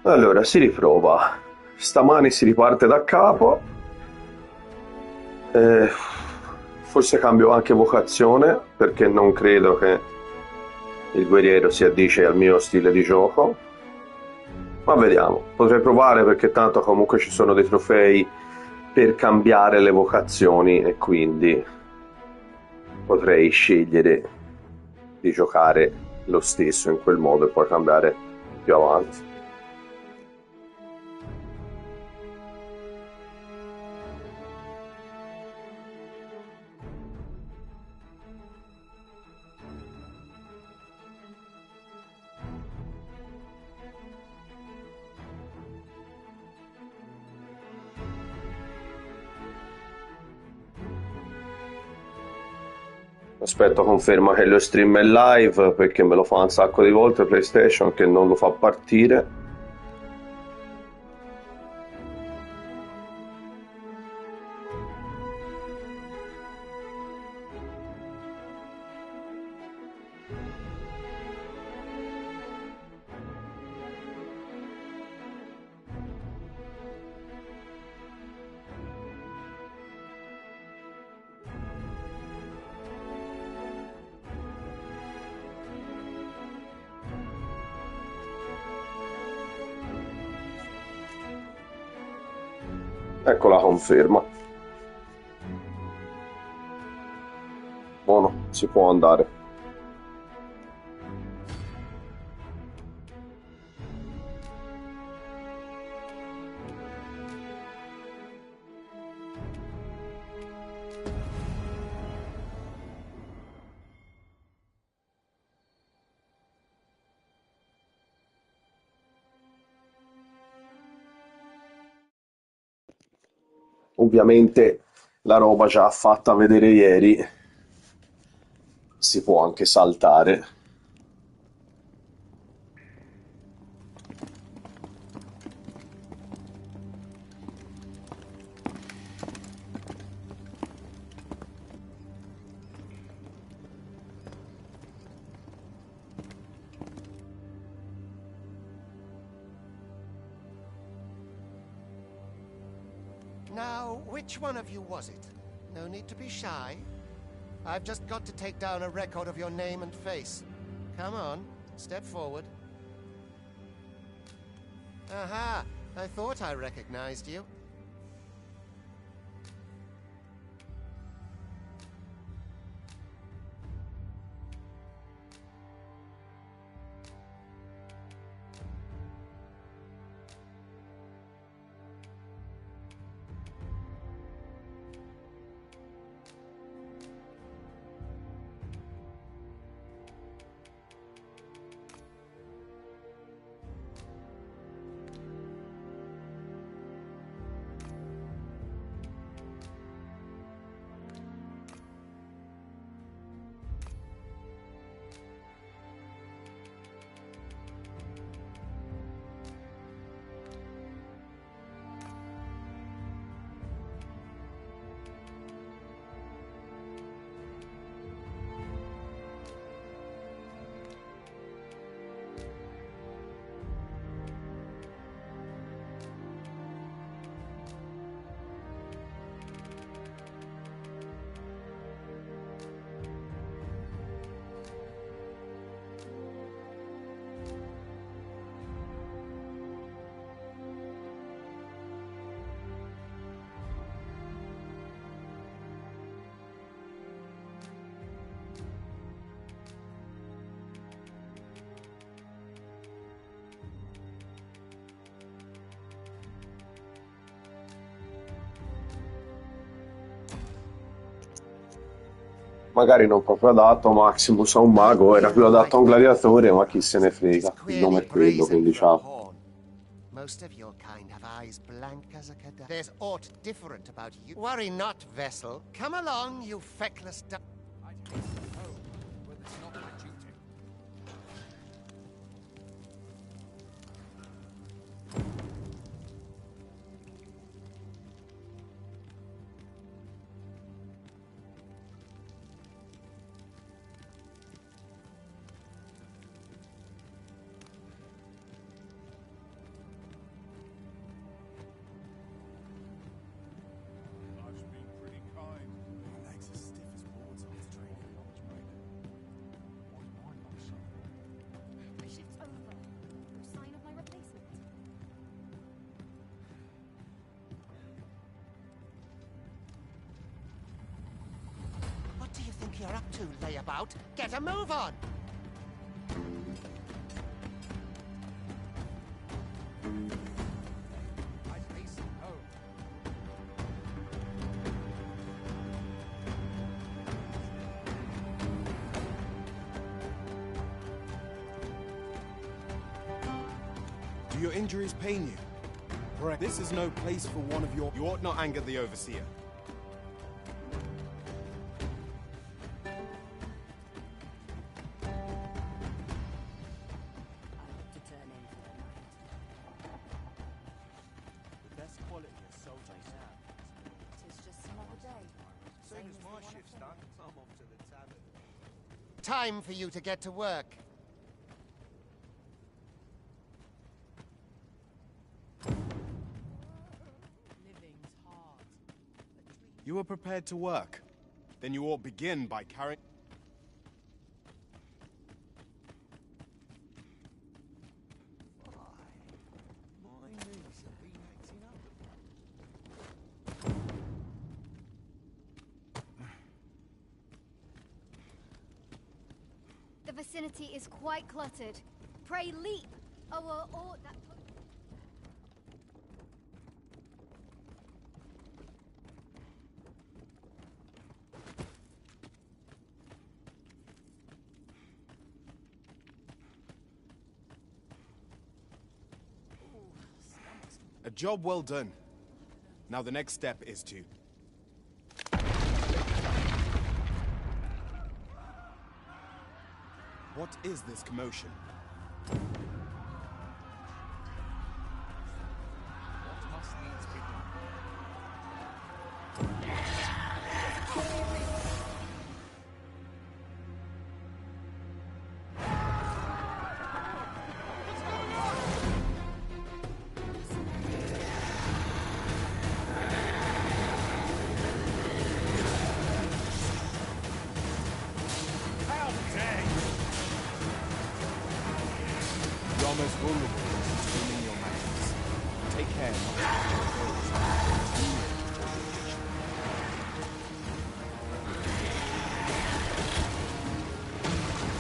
Allora, si riprova. Stamani si riparte da capo. Eh, Forse cambio anche vocazione perché non credo che il guerriero si addice al mio stile di gioco. Ma vediamo, potrei provare perché tanto comunque ci sono dei trofei per cambiare le vocazioni e quindi potrei scegliere di giocare lo stesso in quel modo e poi cambiare più avanti. Aspetto conferma che lo stream è live perché me lo fa un sacco di volte PlayStation che non lo fa partire. Ecco la conferma. Buono, si può andare. Ovviamente la roba già fatta vedere ieri si può anche saltare. Now, which one of you was it? No need to be shy. I've just got to take down a record of your name and face. Come on, step forward. Aha! I thought I recognized you. Magari non proprio adatto Maximus a un mago, era più adatto a un gladiatore, ma chi se ne It's frega. Il nome clearly è quello, brazen quindi for a ciao. horn. Most of your kind have eyes blank as a cadaver. There's aught different about you. Worry not, vessel. Come along, you feckless duck. I'd hasten home, but it's not my duty. two layabout. Get a move on! I'd hasten home. Do your injuries pain you? Correct. This is no place for one of your... You ought not anger the overseer. Time for you to get to work. Living's hard. You are prepared to work. Then you ought begin by carrying... My knees have been acting up. The vicinity is quite cluttered. Pray leap! Oh, that... A job well done. Now the next step is to... What is this commotion? What must needs be done? How dare you! You're most vulnerable to swinging your matches. Take care not to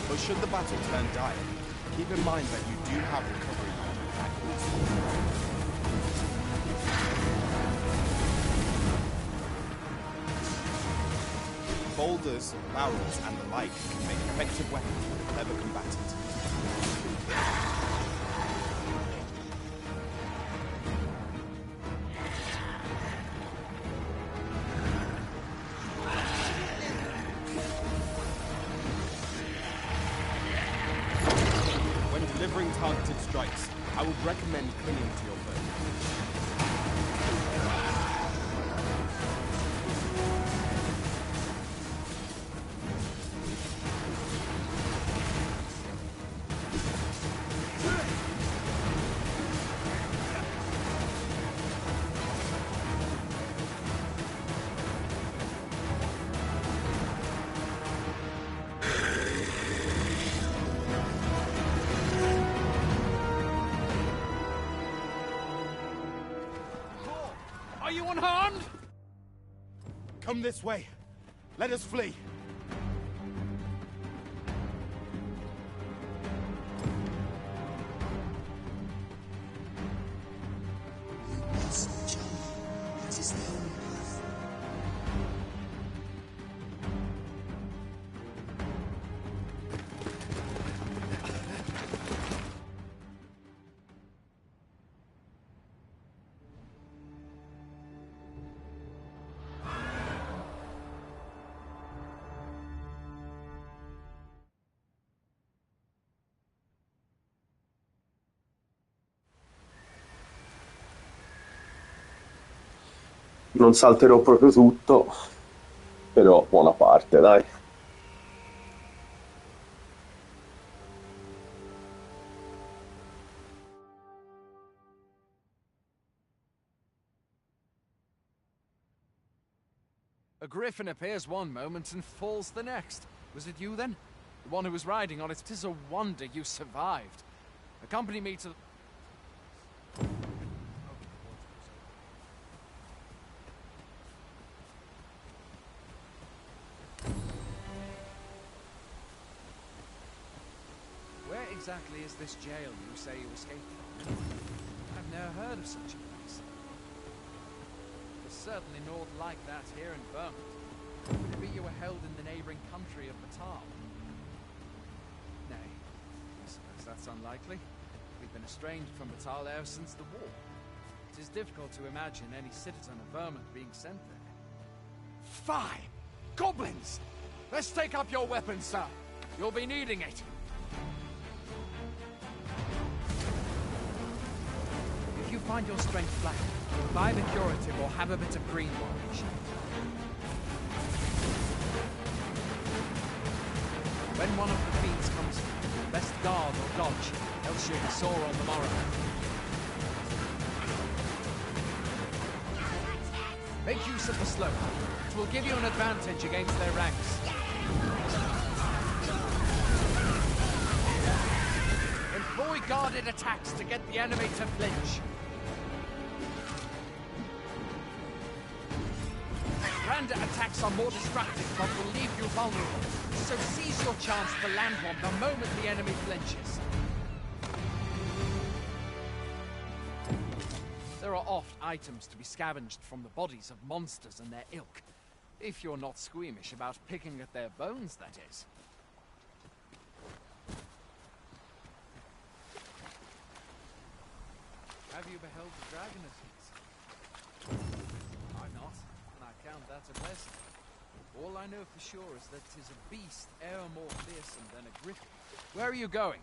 but should the battle turn dire, keep in mind that you do have recovery backwards. Boulders, barrels, and the like can make effective weapons for a clever combatant. When delivering targeted strikes, I would recommend clinging to your bow. Are you unharmed? Come this way. Let us flee. Non salterò proprio tutto, però buona parte, dai. A griffin appears one moment and falls the next. Was it you then? The one who was riding on it? 'Tis a wonder you survived. Accompany me to... exactly is this jail you say you escaped from? I've never heard of such a place. There's certainly naught like that here in Vermont. Could it be you were held in the neighboring country of Batal? Nay, I suppose that's unlikely. We've been estranged from Batal ever since the war. It is difficult to imagine any citizen of Vermont being sent there. Fie! Goblins! Let's take up your weapons, sir. You'll be needing it. If you find your strength flat, buy the curative or have a bit of green orange. When one of the fiends comes through, best guard or dodge, else you'll be sore on the morrow. Make use of the slope. It will give you an advantage against their ranks. Employ guarded attacks to get the enemy to flinch. Random attacks are more destructive but will leave you vulnerable. So seize your chance to land one the moment the enemy flinches. There are oft items to be scavenged from the bodies of monsters and their ilk. If you're not squeamish about picking at their bones, that is. Have you beheld the dragon of his? I'm not, and I count that a blessing. All I know for sure is that 'tis a beast e'er more fearsome than a griffin. Where are you going?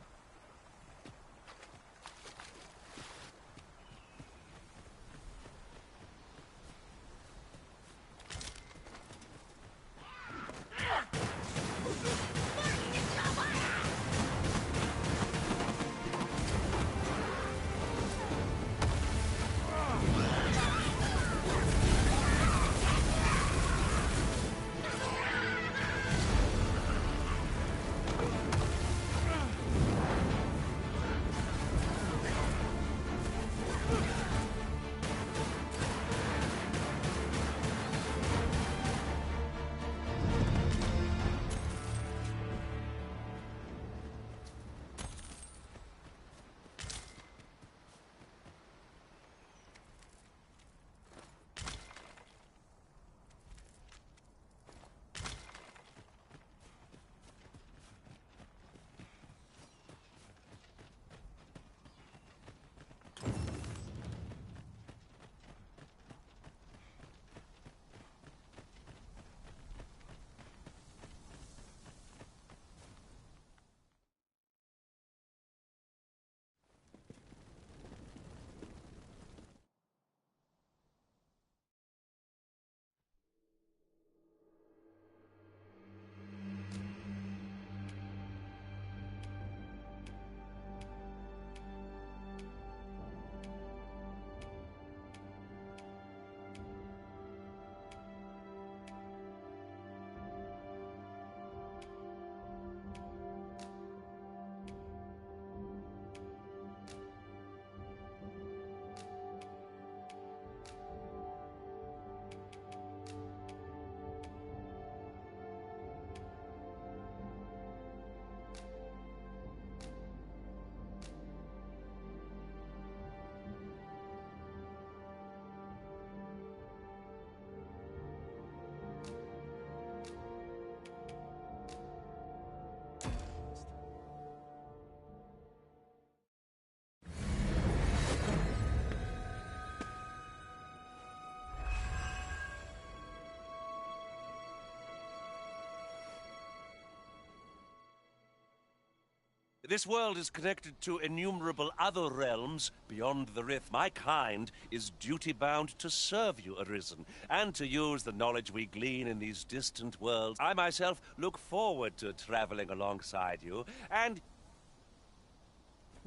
This world is connected to innumerable other realms beyond the rift. My kind is duty-bound to serve you, Arisen, and to use the knowledge we glean in these distant worlds. I myself look forward to traveling alongside you, and...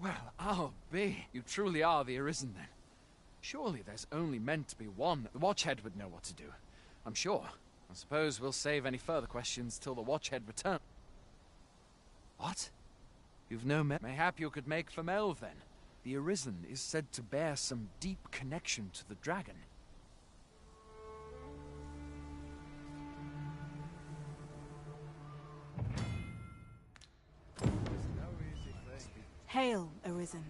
Well, I'll be. You truly are the Arisen, then. Surely there's only meant to be one. The Watchhead would know what to do. I'm sure. I suppose we'll save any further questions till the Watchhead returns. What? You've no Mayhap you could make for Melve, then. The Arisen is said to bear some deep connection to the dragon. It's no easy thing. Hail, Arisen.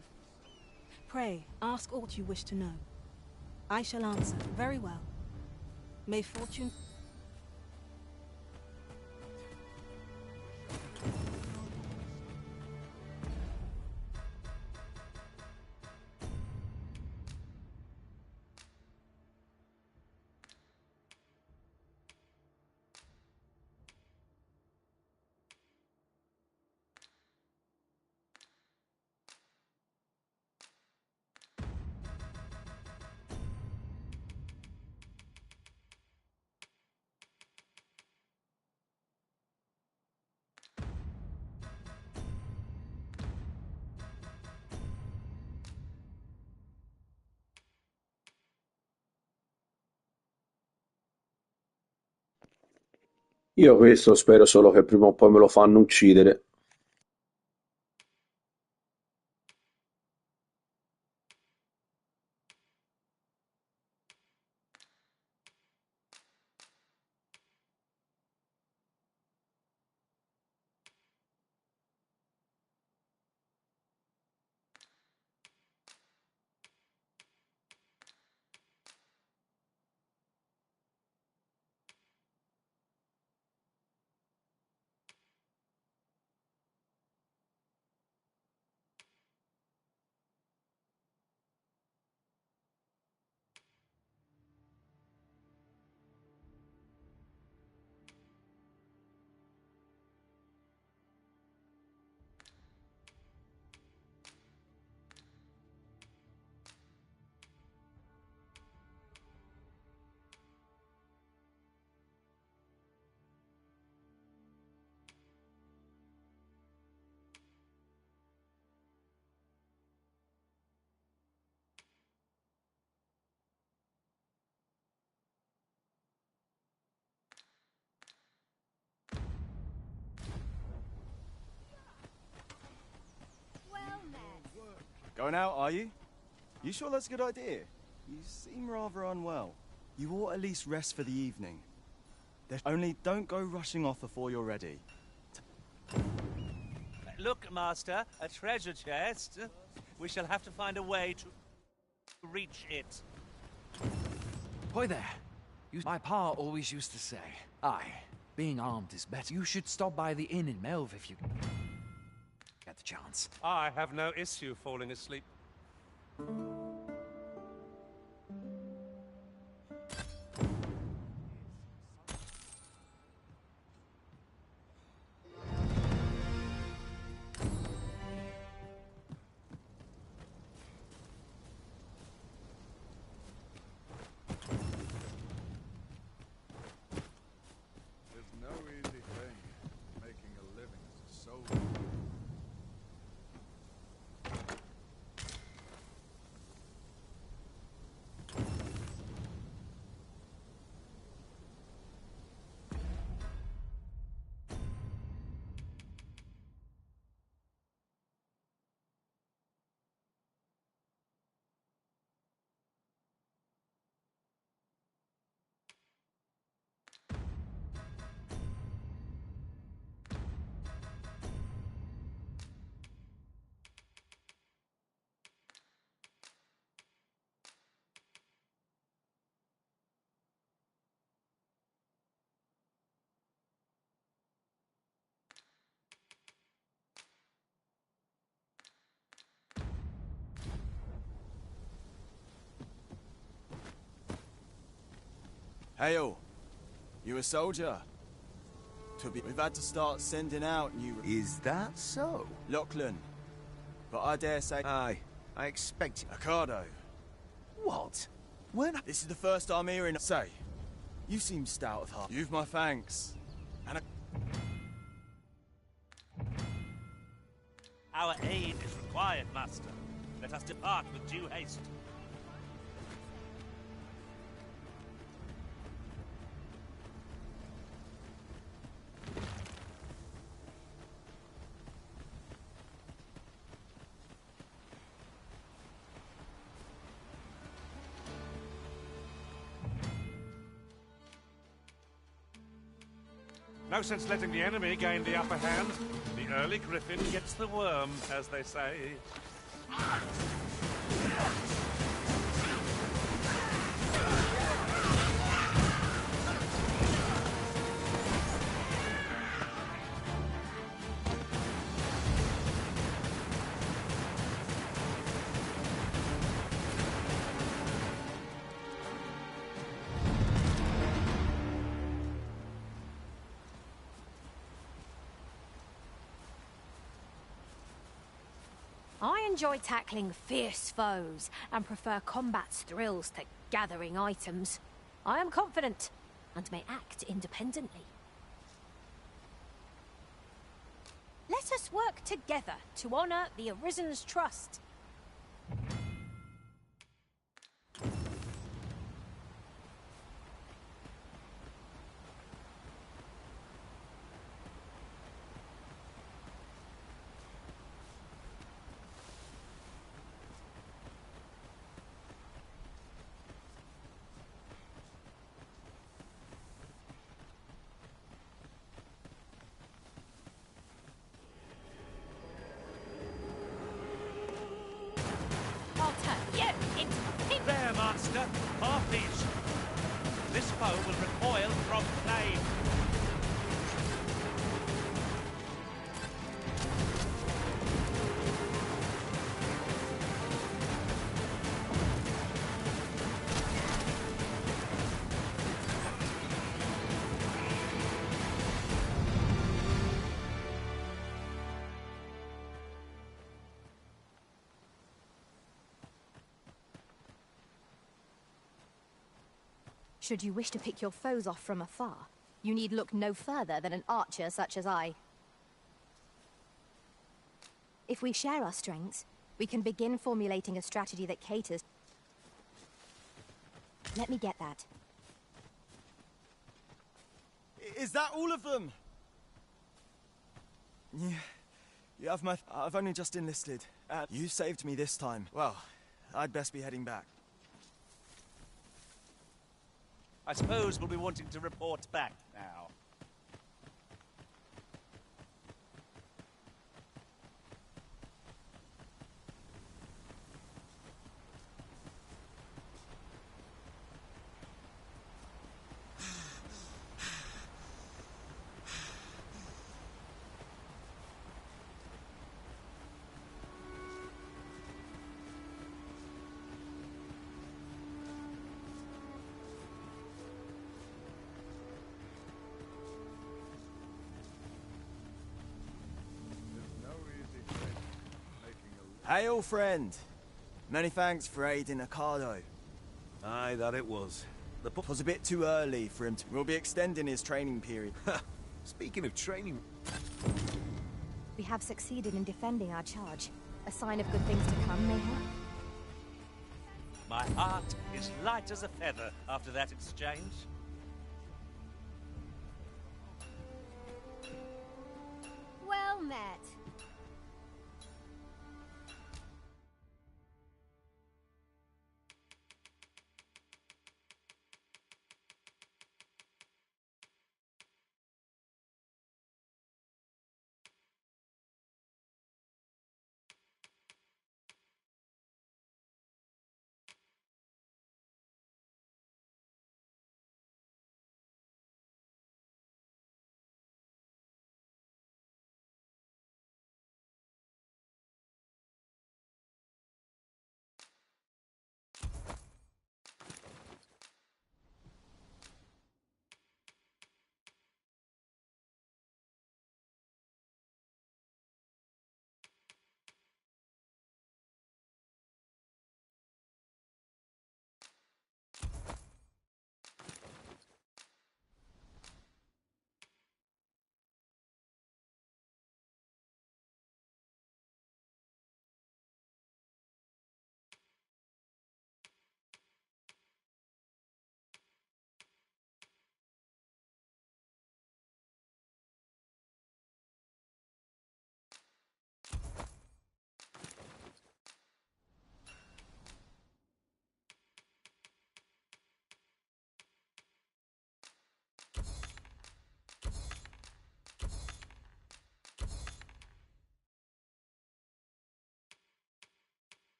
Pray, ask aught you wish to know. I shall answer. Very well. May fortune... Io questo spero solo che prima o poi me lo fanno uccidere. Well met. Going out, are you? You sure that's a good idea? You seem rather unwell. You ought at least rest for the evening. Only don't go rushing off before you're ready. Look, Master, a treasure chest. We shall have to find a way to reach it. Hoy there. My pa always used to say, aye, being armed is better. You should stop by the inn in Melve if you get the chance. I have no issue falling asleep. There's no easy thing, making a living as a soldier. Hail! You a soldier? We've had to start sending out new... Is that so? Lachlan. But I dare say... Aye, I expect... Ocado. What? When... This is the first I'm hearing... Say, you seem stout of heart. You've my thanks. And Our aid is required, Master. Let us depart with due haste. No sense letting the enemy gain the upper hand. The early griffin gets the worm, as they say. I enjoy tackling fierce foes and prefer combat's thrills to gathering items. I am confident and may act independently. Let us work together to honor the Arisen's trust. I'll turn you into a pig. There, Master! Harpies! This foe will recoil from flame. Should you wish to pick your foes off from afar, you need look no further than an archer such as I. If we share our strengths, we can begin formulating a strategy that caters. Let me get that. Is that all of them? Yeah, I've only just enlisted. You saved me this time. Well, I'd best be heading back. I suppose we'll be wanting to report back now. Hail, friend. Many thanks for aiding Ocado. Aye, that it was. It was a bit too early for him to... We'll be extending his training period. Speaking of training... We have succeeded in defending our charge. A sign of good things to come, mayhap? My heart is light as a feather after that exchange. Well met.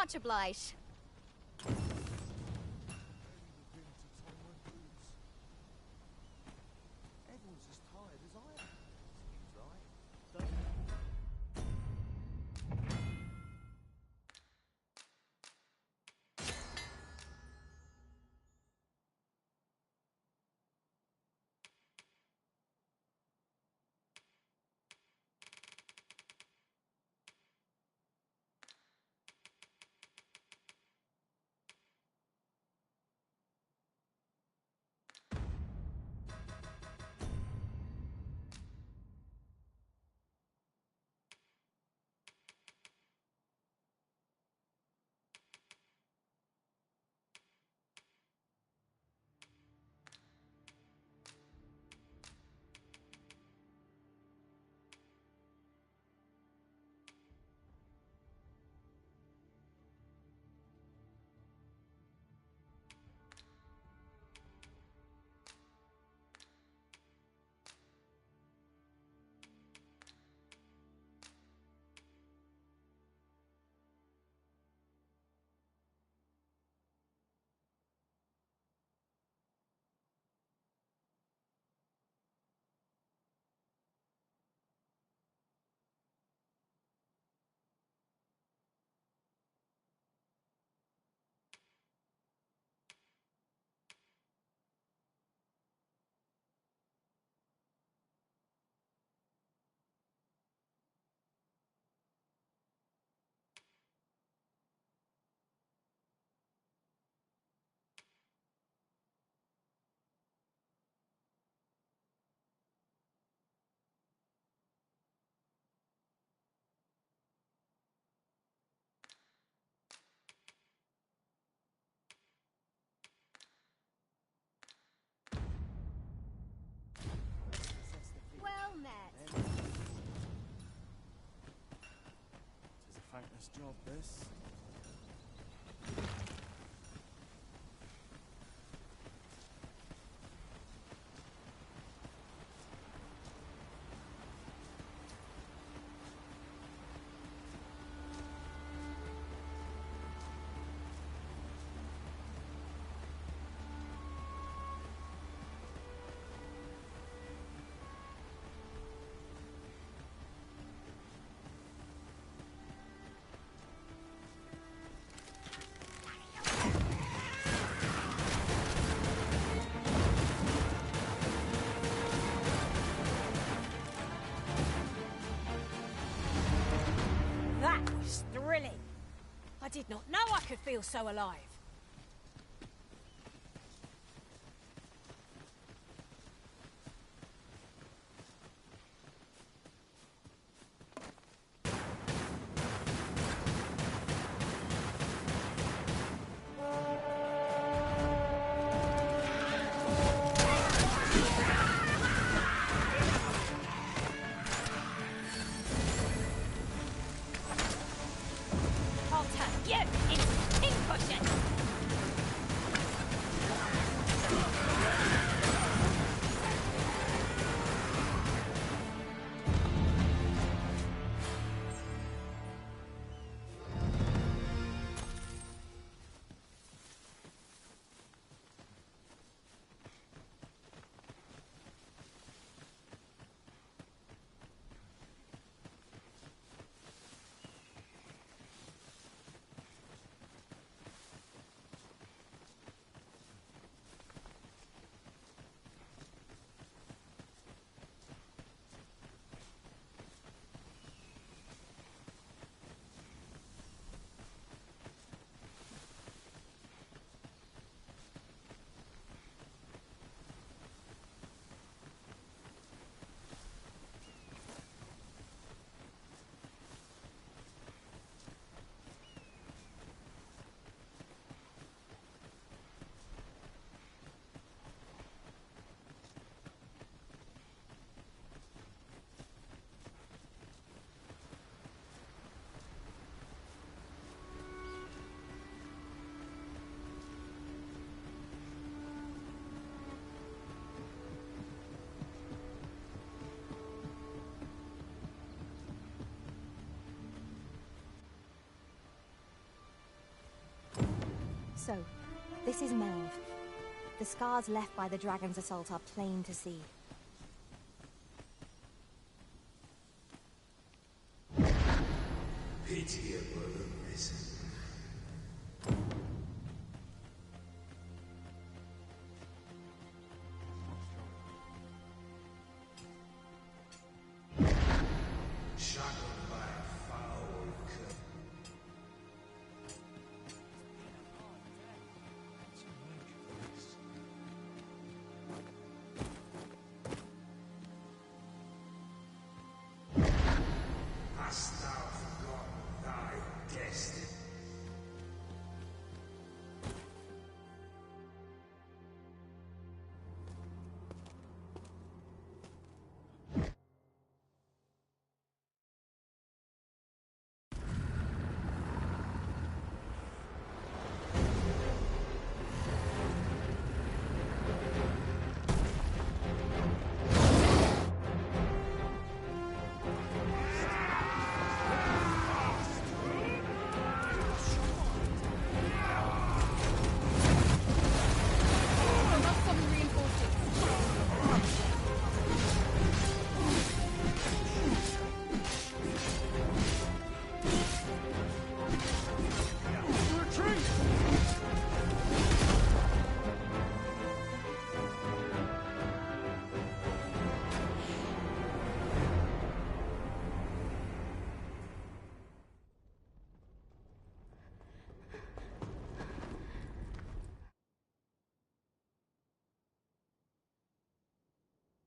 Much obliged. Everyone's as tired as I am. Seems right. Well met. It's a thankless job, this. That was thrilling. I did not know I could feel so alive. I'll turn you into pincushion. So, this is Melv. The scars left by the dragon's assault are plain to see. Pitiable risen. Shackled by a foul curse. Hast thou forgotten thy destiny?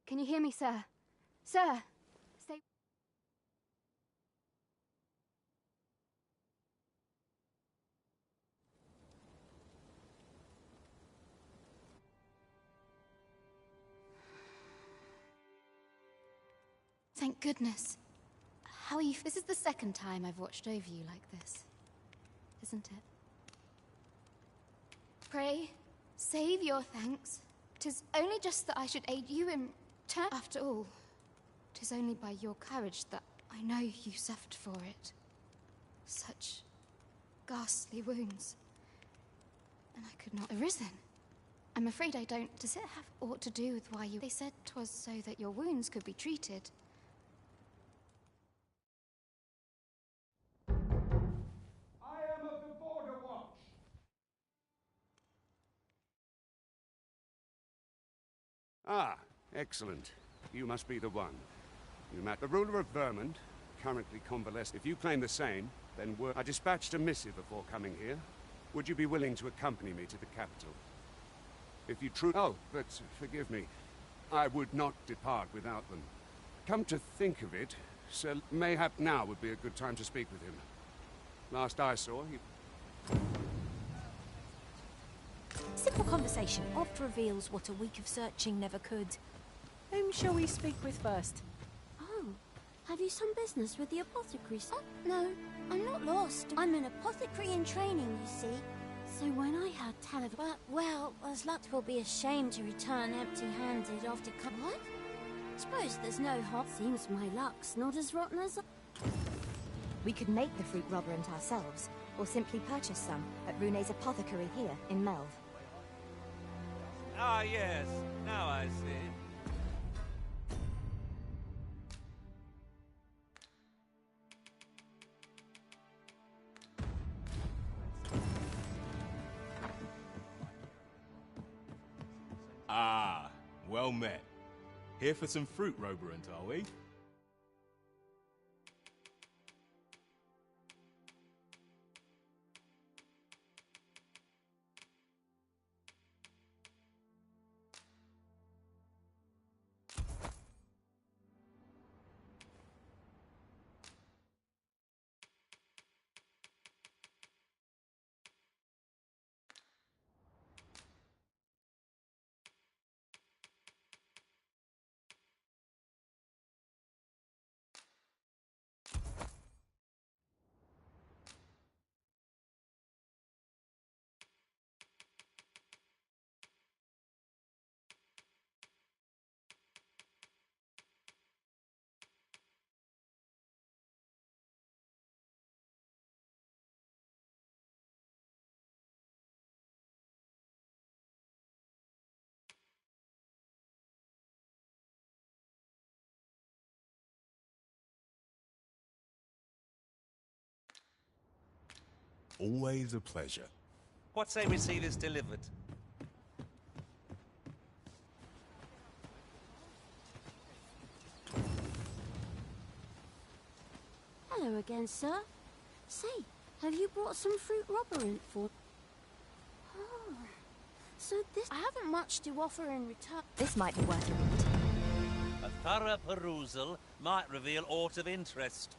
Can you hear me, sir? Sir! Stay... Thank goodness. How are you? This is the second time I've watched over you like this, isn't it? Pray, save your thanks. 'Tis only just that I should aid you in turn. After all, 'tis only by your courage that I know you suffered for it. Such ghastly wounds. And I could not have arisen. I'm afraid I don't. Does it have aught to do with why you... They said 'twas so that your wounds could be treated. I am of the Border Watch. Ah, excellent. You must be the one. You met the ruler of Vermont, currently convalescent. If you claim the same, then I dispatched a missive before coming here. Would you be willing to accompany me to the capital? If you Oh, but forgive me. I would not depart without them. Come to think of it, Sir, mayhap now would be a good time to speak with him. Last I saw, he... Simple conversation oft reveals what a week of searching never could. Whom shall we speak with first? Oh, have you some business with the apothecary? Oh, no, I'm not lost. I'm an apothecary in training, you see. So when I heard tell of... well, as luck will be ashamed to return empty-handed after... What? Suppose there's no hot... Seems my luck's not as rotten as... We could make the fruit rubberant ourselves, or simply purchase some at Rune's apothecary here in Melv. Ah, yes. Now I see. Ah, well met. Here for some fruit roberant, are we? Always a pleasure. What say we see this delivered? Hello again, sir. Say, have you brought some fruit robber in for... Oh, so this... I haven't much to offer in return. This might be worth a read. A thorough perusal might reveal aught of interest.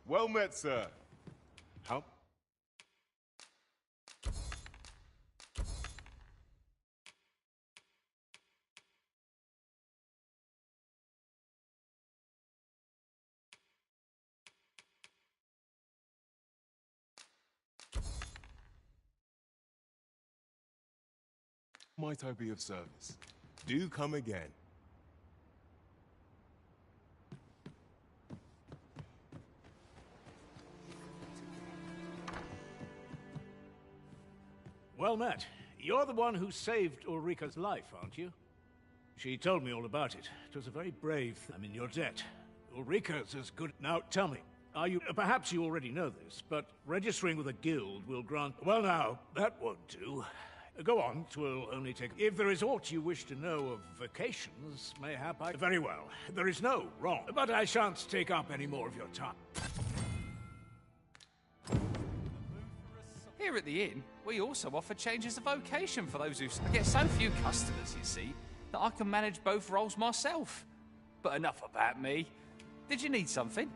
Well met, sir. How? Might I be of service? Do come again. Well met. You're the one who saved Ulrika's life, aren't you? She told me all about it. It was a very brave thing. I'm in your debt. Ulrika's as good... Now, tell me, are you... Perhaps you already know this, but registering with a guild will grant... Well now, that won't do. Go on, 'twill only take... If there is aught you wish to know of vacations, mayhap I... Very well. There is no wrong. But I shan't take up any more of your time. Here at the inn, we also offer changes of vocation for those who... I get so few customers, you see, that I can manage both roles myself. But enough about me. Did you need something?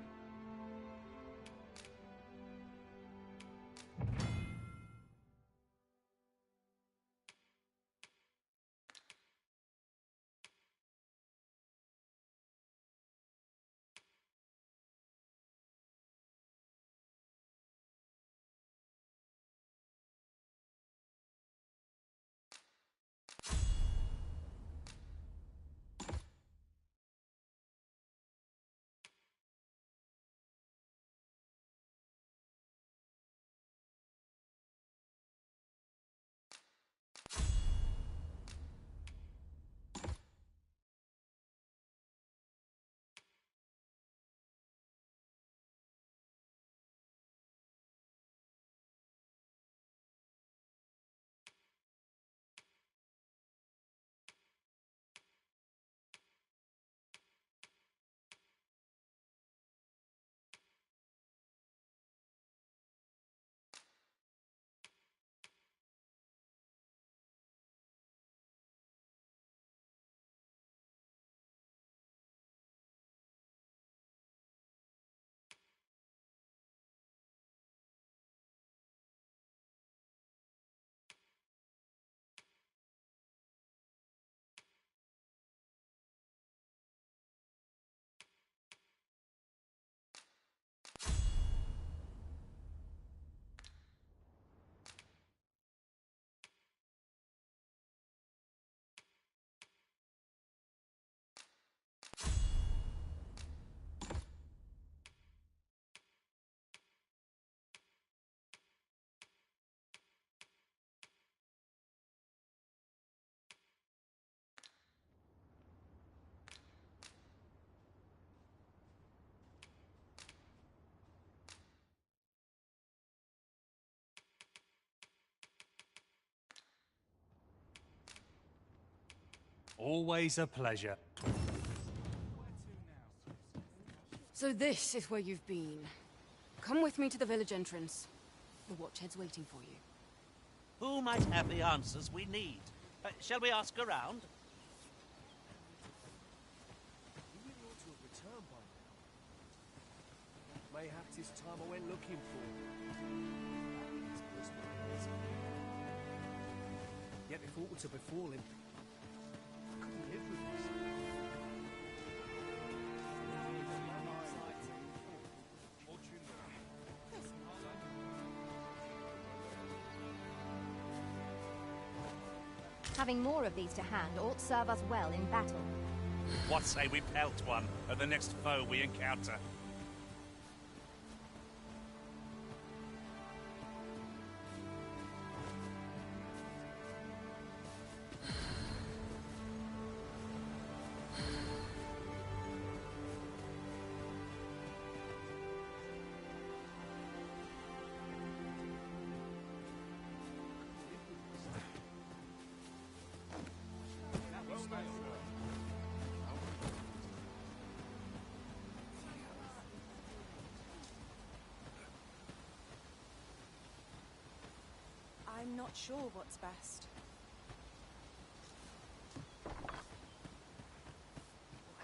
Always a pleasure. So this is where you've been. Come with me to the village entrance. The Watchhead's waiting for you. Who might have the answers we need? Shall we ask around? He really ought to have returned by now. Mayhaps it's time I went looking for him. Yet if aught were to befall him, I couldn't live with this. Having more of these to hand ought serve us well in battle. What say we pelt one at the next foe we encounter? I'm not sure what's best. What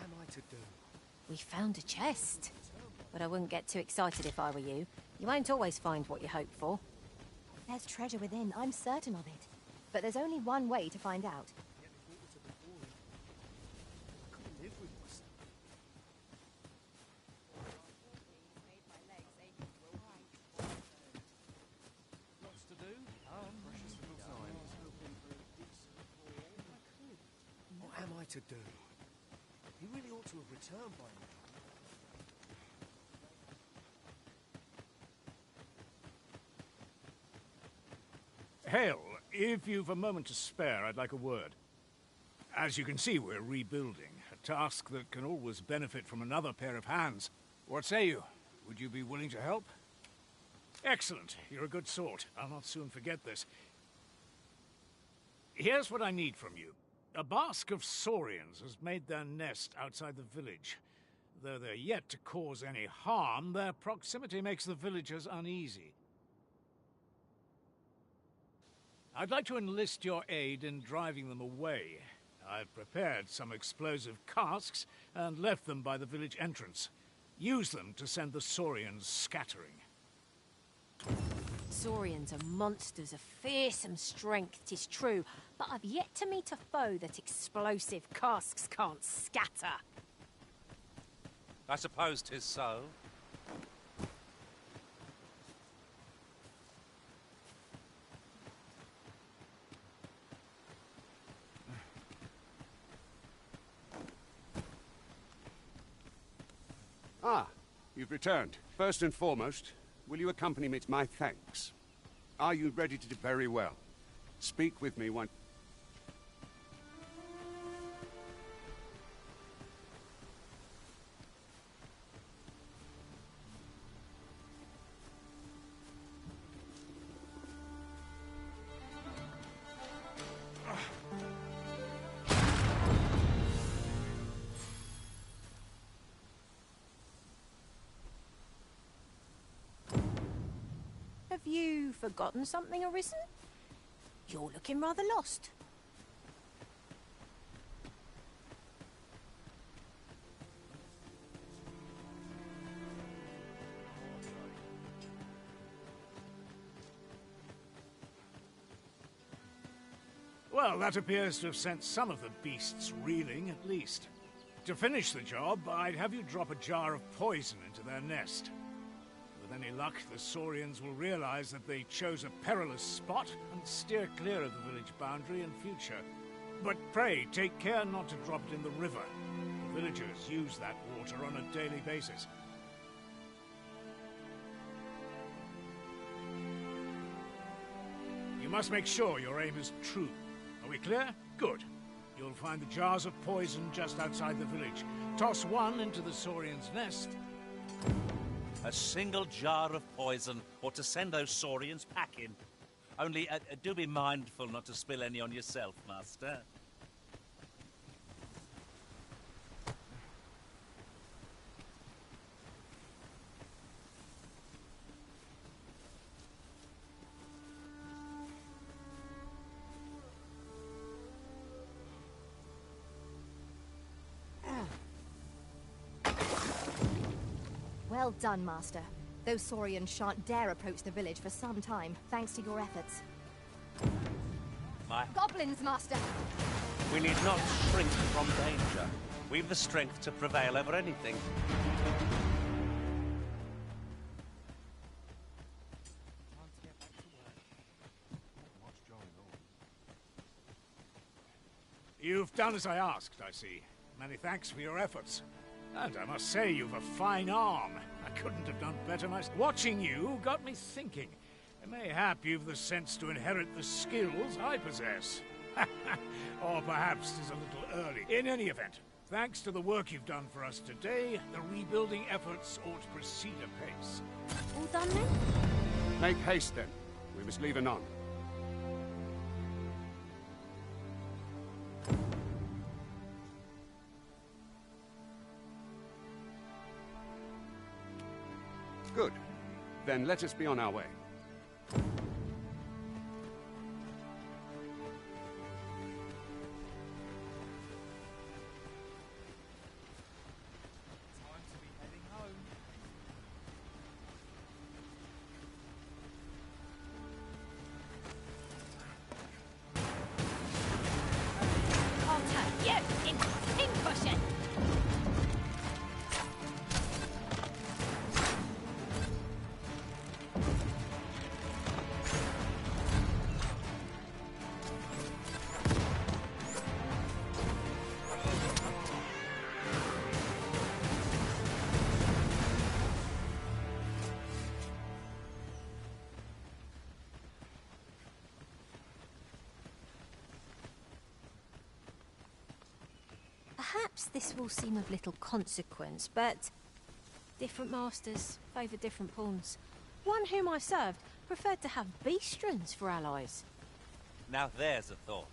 am I to do? We found a chest. But I wouldn't get too excited if I were you. You won't always find what you hope for. There's treasure within, I'm certain of it. But there's only one way to find out. Lots to do. Precious little time. What am I to do? He really ought to have returned by now. Hale, if you've a moment to spare, I'd like a word. As you can see, we're rebuilding, a task that can always benefit from another pair of hands. What say you? Would you be willing to help? Excellent. You're a good sort. I'll not soon forget this. Here's what I need from you. A bask of saurians has made their nest outside the village. Though they're yet to cause any harm, their proximity makes the villagers uneasy. I'd like to enlist your aid in driving them away. I've prepared some explosive casks and left them by the village entrance. Use them to send the saurians scattering. Saurians are monsters of fearsome strength, 'tis true, but I've yet to meet a foe that explosive casks can't scatter. I suppose 'tis so. Ah, you've returned. First and foremost, will you accompany me to my thanks? Are you ready to do very well? Speak with me one... Have you forgotten something, Arisen? You're looking rather lost. Well, that appears to have sent some of the beasts reeling, at least. To finish the job, I'd have you drop a jar of poison into their nest. With any luck, the saurians will realize that they chose a perilous spot and steer clear of the village boundary in future. But pray, take care not to drop it in the river. The villagers use that water on a daily basis. You must make sure your aim is true. Are we clear? Good. You'll find the jars of poison just outside the village. Toss one into the saurian's nest. A single jar of poison ought to send those saurians packing. Only, do be mindful not to spill any on yourself, Master. Well done, Master. Those saurians shan't dare approach the village for some time, thanks to your efforts. Goblins, Master! We need not shrink from danger. We've the strength to prevail over anything. You've done as I asked, I see. Many thanks for your efforts. And I must say, you've a fine arm. I couldn't have done better myself. Watching you got me thinking. Mayhap you've the sense to inherit the skills I possess. Or perhaps 'tis a little early. In any event, thanks to the work you've done for us today, the rebuilding efforts ought to proceed apace. All done then? Make haste then. We must leave anon. Good. Then let us be on our way. Perhaps this will seem of little consequence, but different masters favour different pawns. One whom I served preferred to have beastrons for allies. Now there's a thought.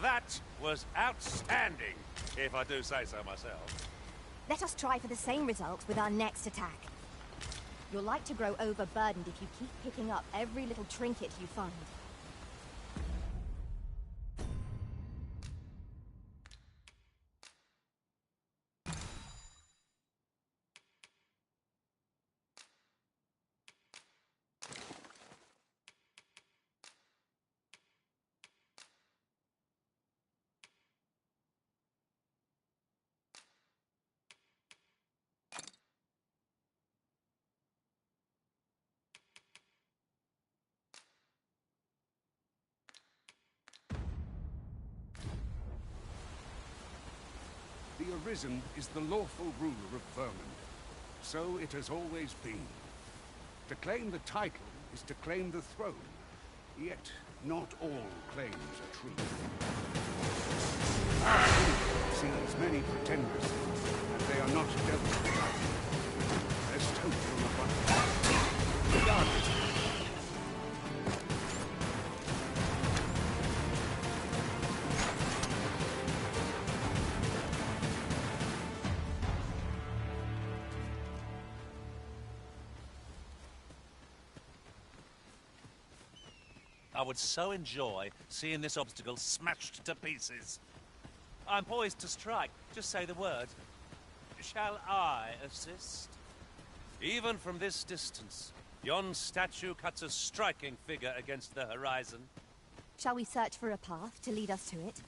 That was outstanding, if I do say so myself. Let us try for the same result with our next attack. You're like to grow overburdened if you keep picking up every little trinket you find. The Arisen is the lawful ruler of Vermund. So it has always been. To claim the title is to claim the throne. Yet, not all claims are true. Our kingdom sees many pretenders, and they are not dealt with. Let's hope from above. Regardless. I would so enjoy seeing this obstacle smashed to pieces. I'm poised to strike. Just say the word. Shall I assist? Even from this distance, yon statue cuts a striking figure against the horizon. Shall we search for a path to lead us to it?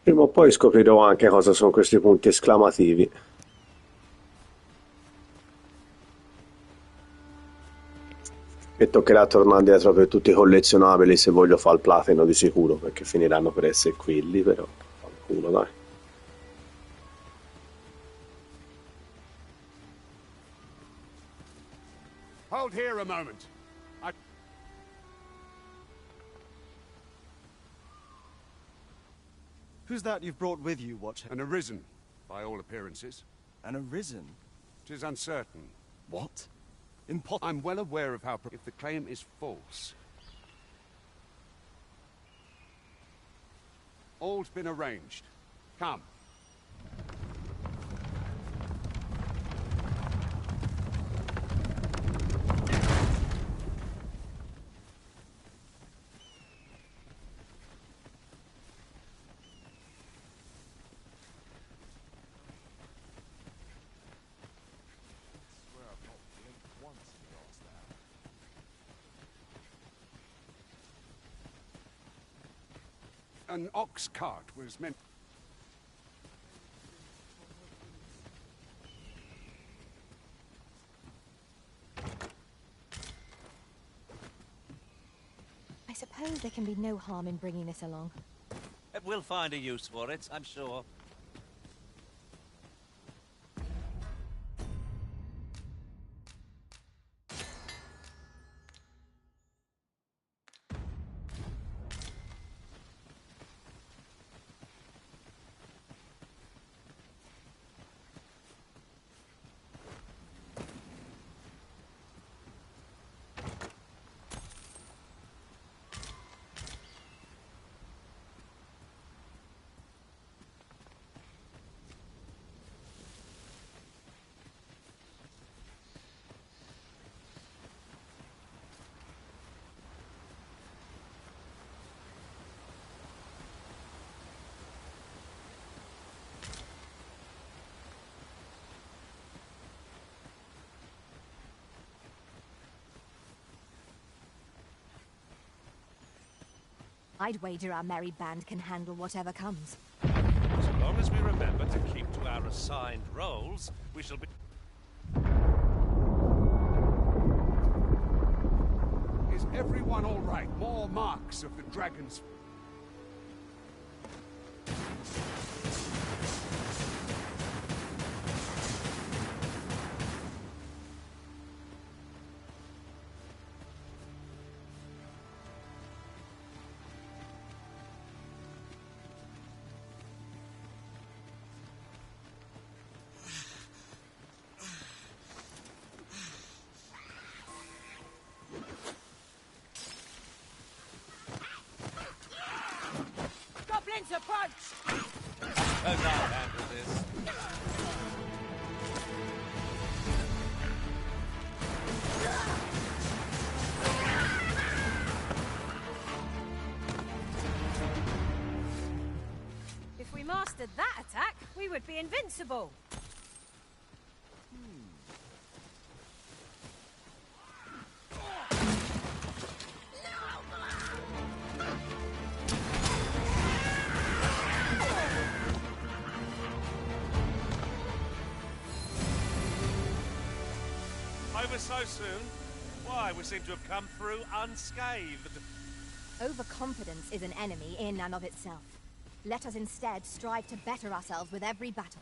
Prima o poi scoprirò anche cosa sono questi punti esclamativi. E toccherà tornare indietro per tutti i collezionabili se voglio fare il platino di sicuro, perché finiranno per essere quelli, però fanculo, dai. Hold here a moment. Who's that you've brought with you, Watcher? An arisen, by all appearances. An arisen? 'Tis uncertain. What? I'm well aware of how... if the claim is false. All's been arranged. Come. An ox cart was meant... I suppose there can be no harm in bringing this along. We'll find a use for it, I'm sure. I'd wager our merry band can handle whatever comes. As long as we remember to keep to our assigned roles, we shall be... Is everyone all right? More marks of the dragon's... Goblins approach! I'll handle this. If we mastered that attack, we would be invincible. Over so soon? Why, we seem to have come through unscathed. Overconfidence is an enemy in and of itself. Let us instead strive to better ourselves with every battle.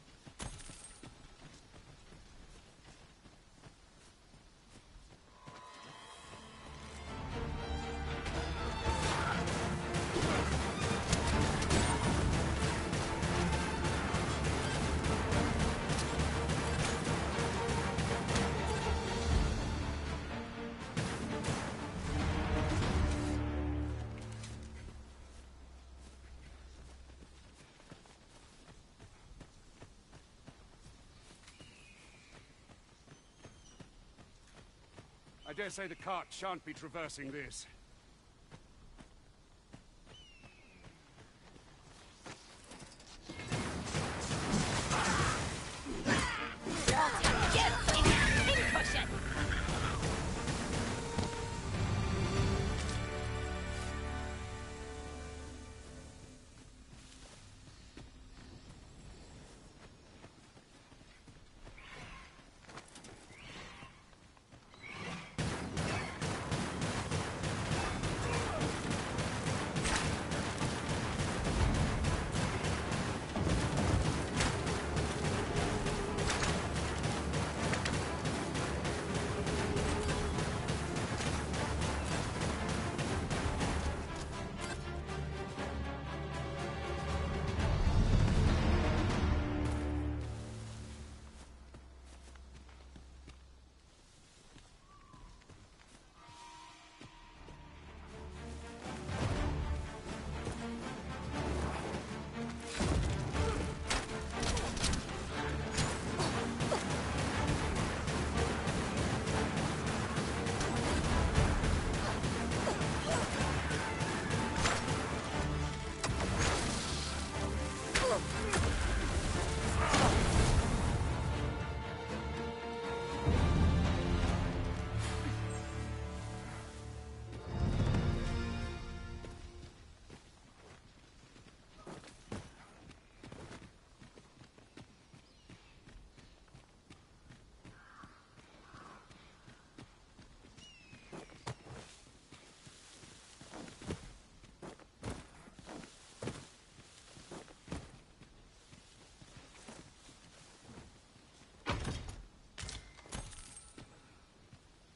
I dare say the cart shan't be traversing this.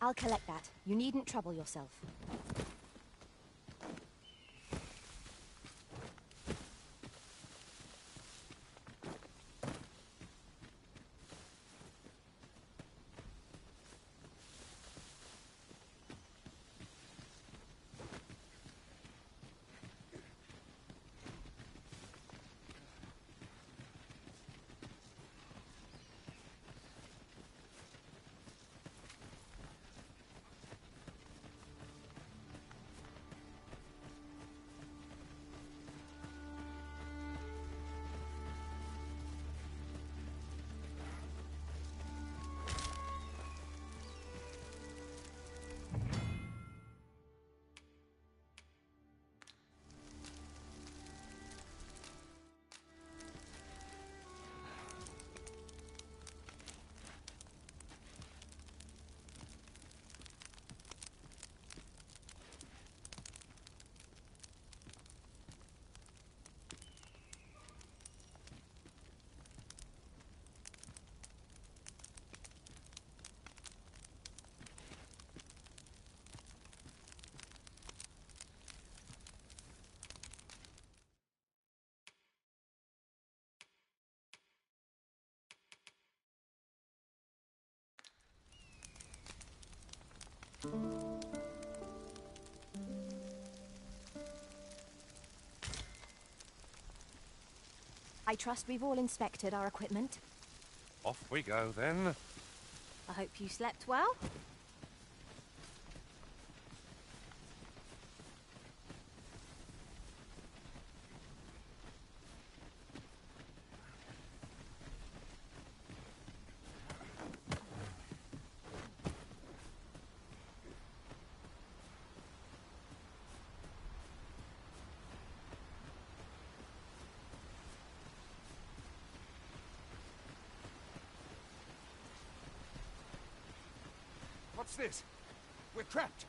I'll collect that. You needn't trouble yourself. I trust we've all inspected our equipment. Off we go, then. I hope you slept well. What's this? We're trapped.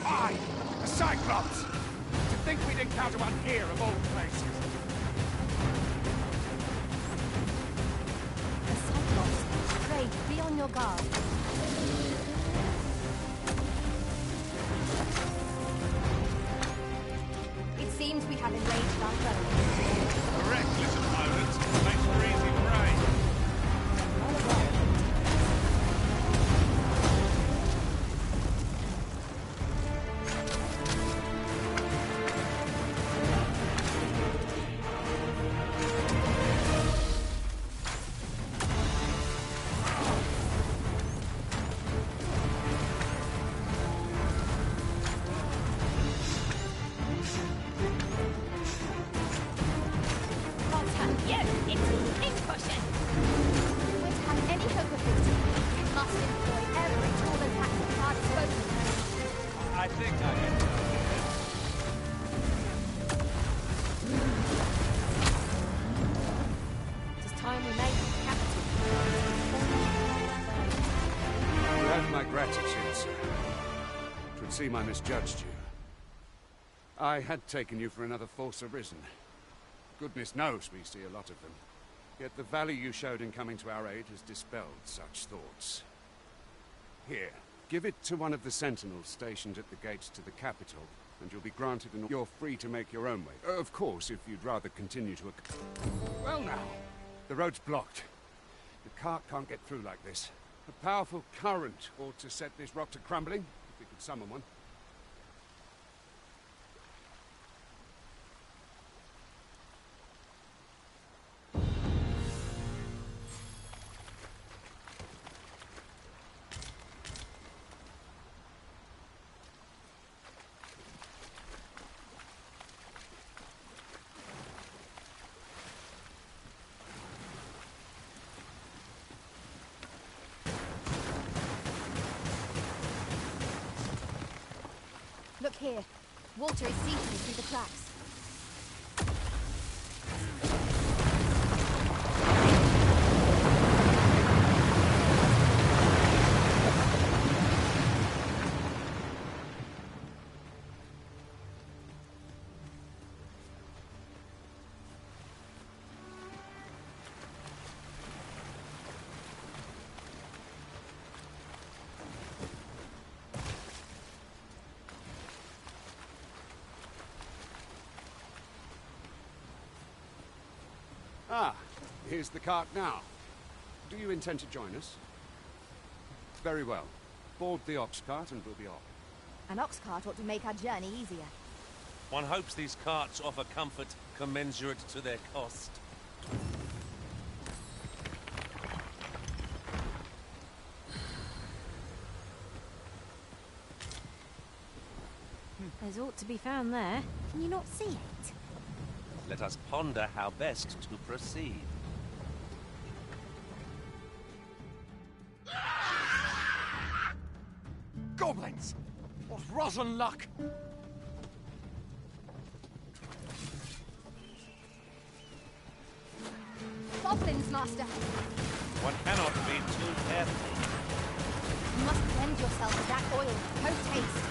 Aye! A Cyclops! To think we'd encounter one here of all places. A Cyclops. Pray, be on your guard. It seems we have enraged our foe. A reckless opponent makes for easy prey. I think I get It is time we made the capital. You have my gratitude, sir. It would seem I misjudged you. I had taken you for another Force Arisen. Goodness knows we see a lot of them. Yet the value you showed in coming to our aid has dispelled such thoughts. Here, give it to one of the sentinels stationed at the gates to the capital, and you'll be granted an... You're free to make your own way. Of course, if you'd rather continue to... Well now, the road's blocked. The cart can't get through like this. A powerful current ought to set this rock to crumbling, if we could summon one. Look here. Water is seeping through the cracks. Ah, here's the cart now. Do you intend to join us? Very well. Board the ox cart and we'll be off. An ox cart ought to make our journey easier. One hopes these carts offer comfort commensurate to their cost. There's ought to be found there. Can you not see it? Let us ponder how best to proceed. Goblins! What rotten luck! Goblins, Master! One cannot be too careful. You must blend yourself with that oil, post haste.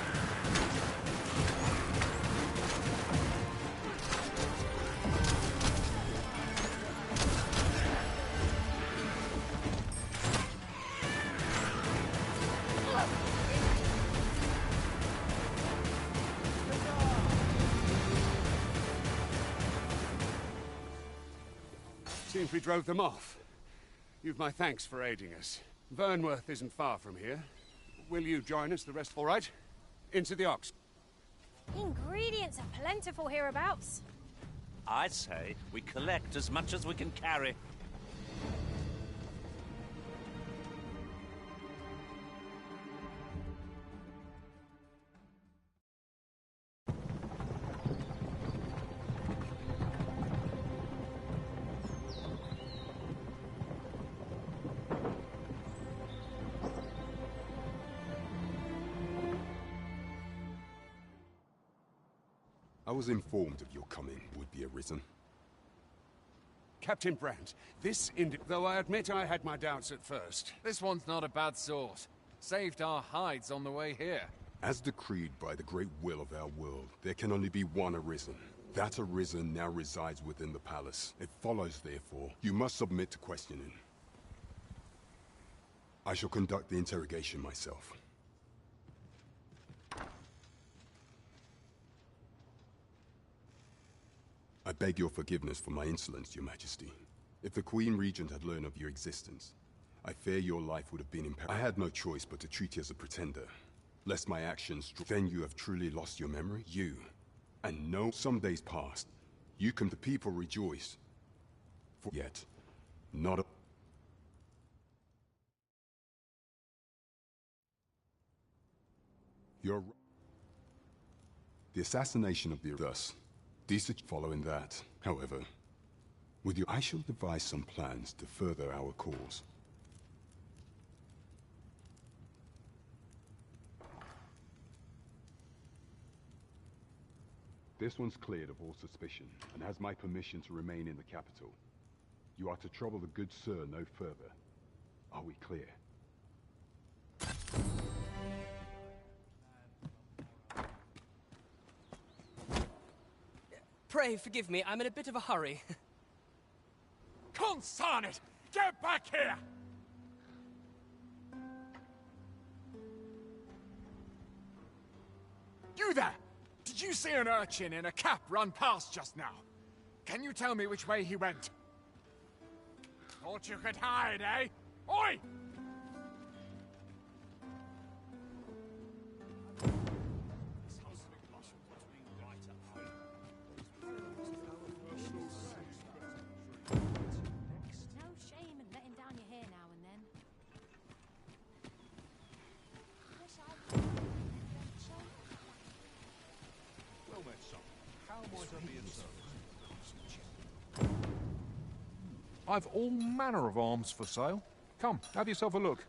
Seems we drove them off. You've my thanks for aiding us. Vernworth isn't far from here. Will you join us the rest? All right? Into the ox. Ingredients are plentiful hereabouts. I say we collect as much as we can carry. I was informed of your coming would be arisen. Captain Brandt, though I admit I had my doubts at first. This one's not a bad sort. Saved our hides on the way here. As decreed by the great will of our world, there can only be one arisen. That arisen now resides within the palace. It follows, therefore, you must submit to questioning. I shall conduct the interrogation myself. I beg your forgiveness for my insolence, Your Majesty. If the Queen Regent had learned of your existence, I fear your life would have been in peril. I had no choice but to treat you as a pretender, lest my actions... Then you have truly lost your memory? You. And no, some days passed. You can... The people rejoice. For yet, not a... You're... The assassination of the... Thus, decent following that. However, with you, I shall devise some plans to further our cause. This one's cleared of all suspicion, and has my permission to remain in the capital. You are to trouble the good sir no further. Are we clear? Pray forgive me, I'm in a bit of a hurry. Consarn it! Get back here! You there! Did you see an urchin in a cap run past just now? Can you tell me which way he went? Thought you could hide, eh? Oi! No shame in letting down your hair now and then. Well met, son. How might I be of service? I've all manner of arms for sale. Come, have yourself a look.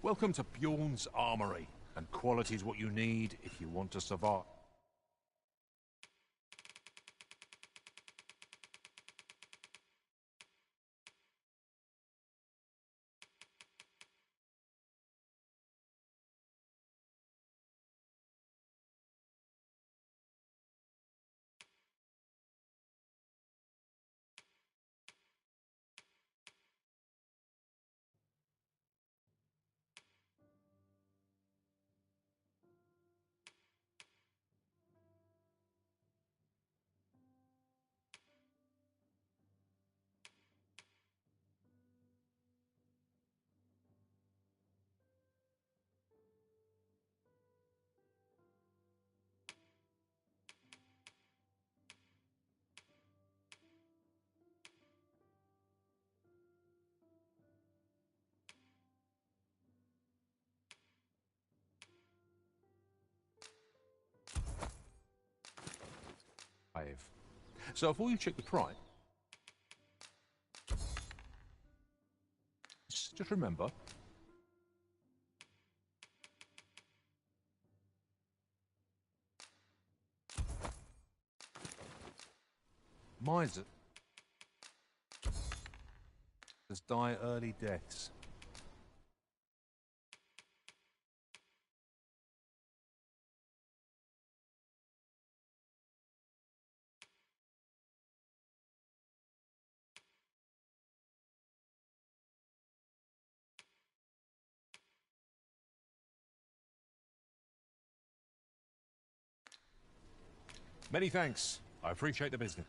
Welcome to Bjorn's Armory, and quality's what you need if you want to survive. So before you check the price, just remember, misers die early deaths. Many thanks. I appreciate the business.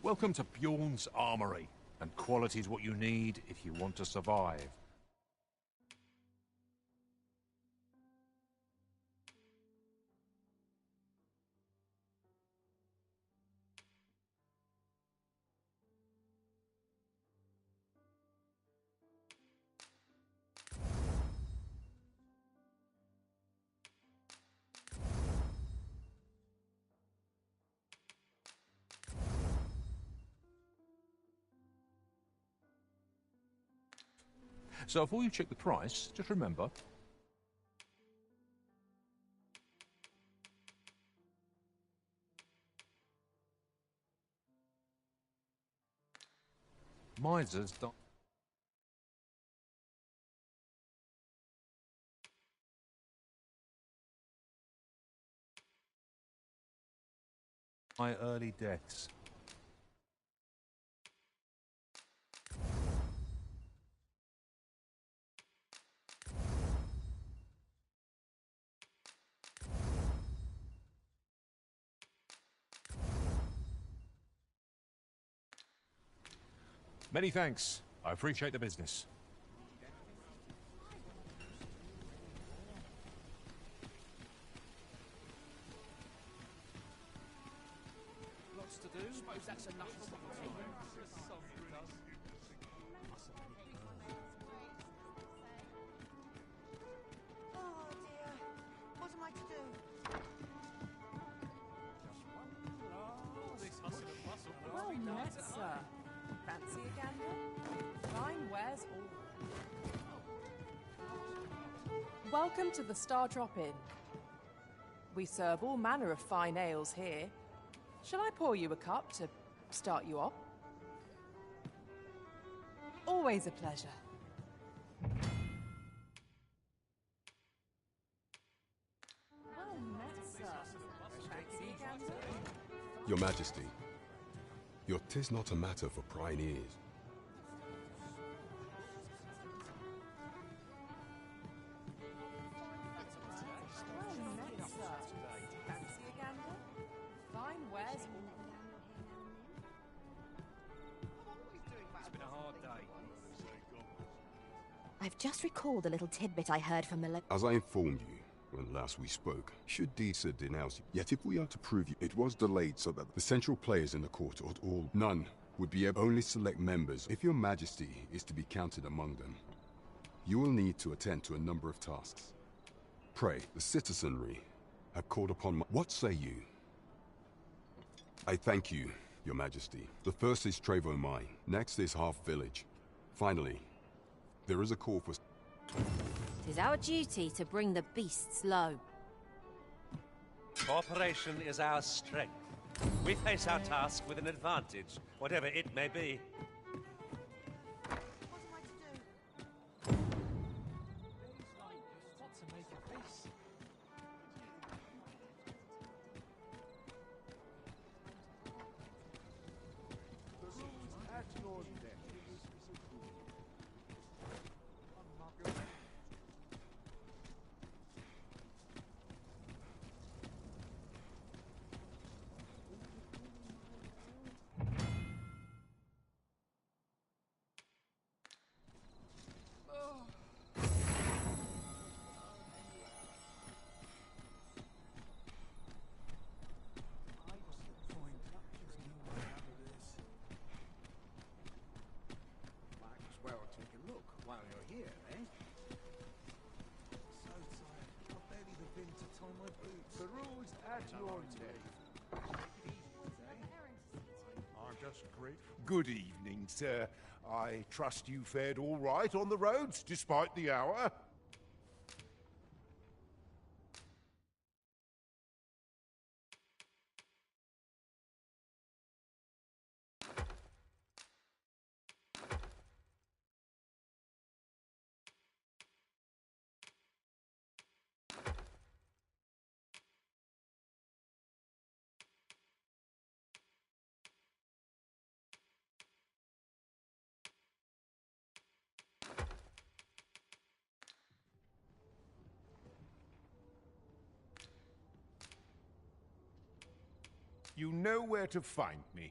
Welcome to Bjorn's Armory, and quality's what you need if you want to survive. So before you check the price, just remember, misers die early deaths. Many thanks. I appreciate the business. Oh dear. What am I to do? Well met, sir. Fancy a gander? Fine wares all. Welcome to the Star Drop Inn. We serve all manner of fine ales here. Shall I pour you a cup to start you off? Always a pleasure. Well met, sir. Fancy a gander? Your Majesty, your 'tis not a matter for prying ears. Well met, sir. Fancy a gander? Fine wares all. It's been a hard day. I've just recalled a little tidbit I heard from the As I informed you when last we spoke, should Deesa denounce you, yet if we are to prove you, it was delayed so that the central players in the court ought all, none would be able, only select members. If your Majesty is to be counted among them, you will need to attend to a number of tasks. Pray, the citizenry have called upon my... What say you? I thank you, your Majesty. The first is Trevo Mine. Next is Half Village. Finally, there is a call for... 'Tis our duty to bring the beasts low. Cooperation is our strength. We face our task with an advantage, whatever it may be. Good evening, sir. I trust you fared all right on the roads, despite the hour? You know where to find me.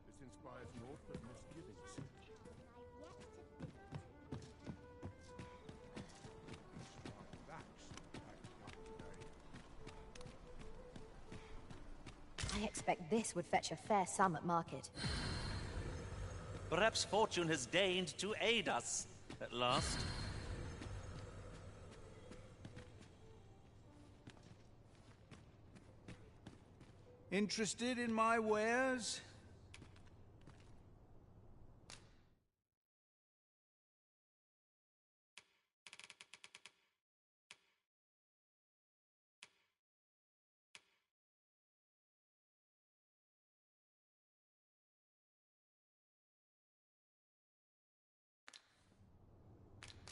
This inspires naught but misgivings. I expect this would fetch a fair sum at market. Perhaps fortune has deigned to aid us at last. Interested in my wares?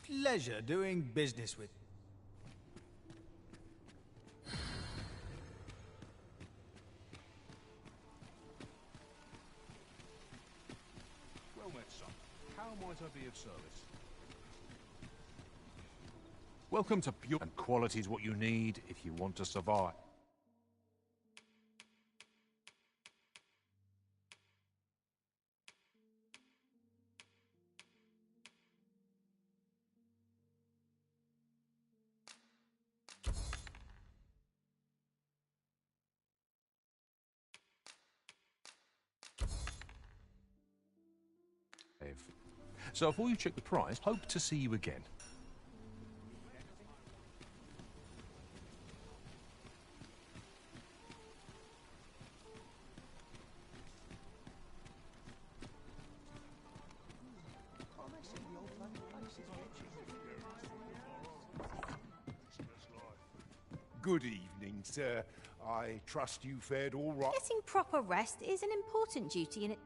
Pleasure doing business with. Well met, son. How might I be of service? Welcome to Pure, and quality is what you need if you want to survive. expensive. So before you check the price, hope to see you again. Good evening, sir. I trust you fared all right. Getting proper rest is an important duty in it.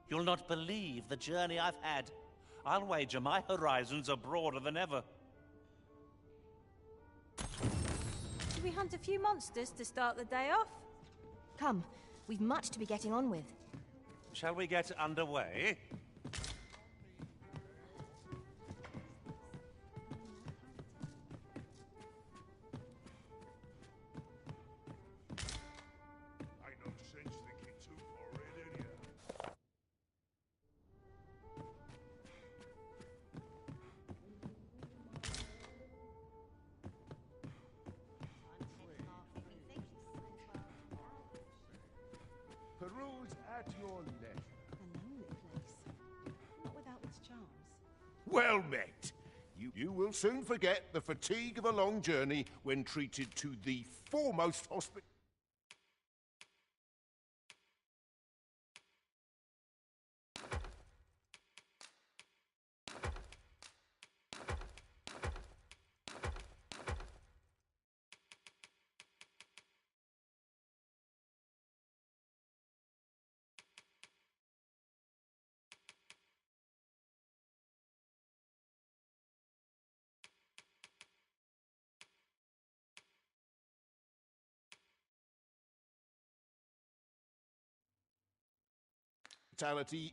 You'll not believe the journey I've had. I'll wager my horizons are broader than ever. Should we hunt a few monsters to start the day off? Come, we've much to be getting on with. Shall we get underway? Ain't no sense thinking too far ahead, any Peruse at your leisure. A lonely place. Not without its charms. Well met. You will soon forget the fatigue of a long journey when treated to the foremost hospital.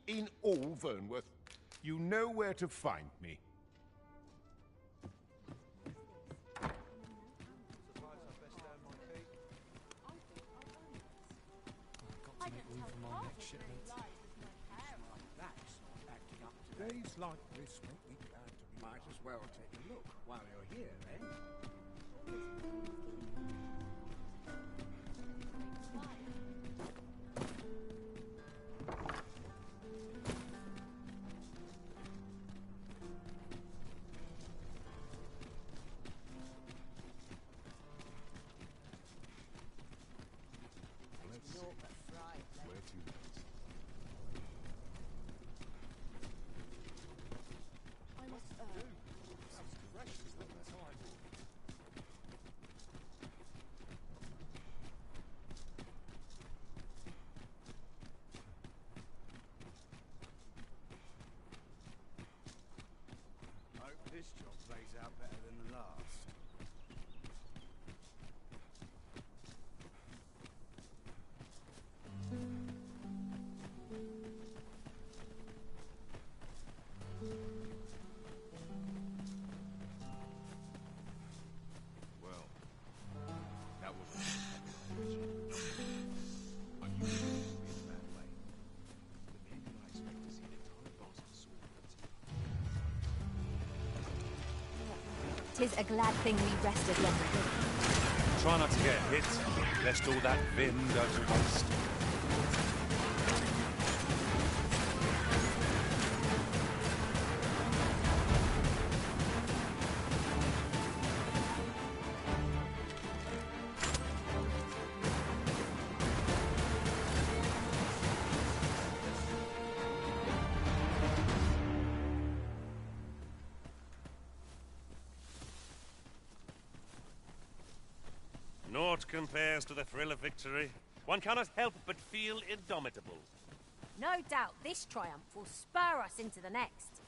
In all Vernworth. You know where to find me. Got to make room for my next shipment. Days like this make me glad to be. Might as well take a look while you're here, then. This job plays out better than the last. Well, that was unusual in a bad way. The man I expect to see an entire basket sword. 'Tis a glad thing we rested long ago. Try not to get hit, lest all that vim go to waste. Naught compares to the thrill of victory. One cannot help but feel indomitable. No doubt this triumph will spur us into the next.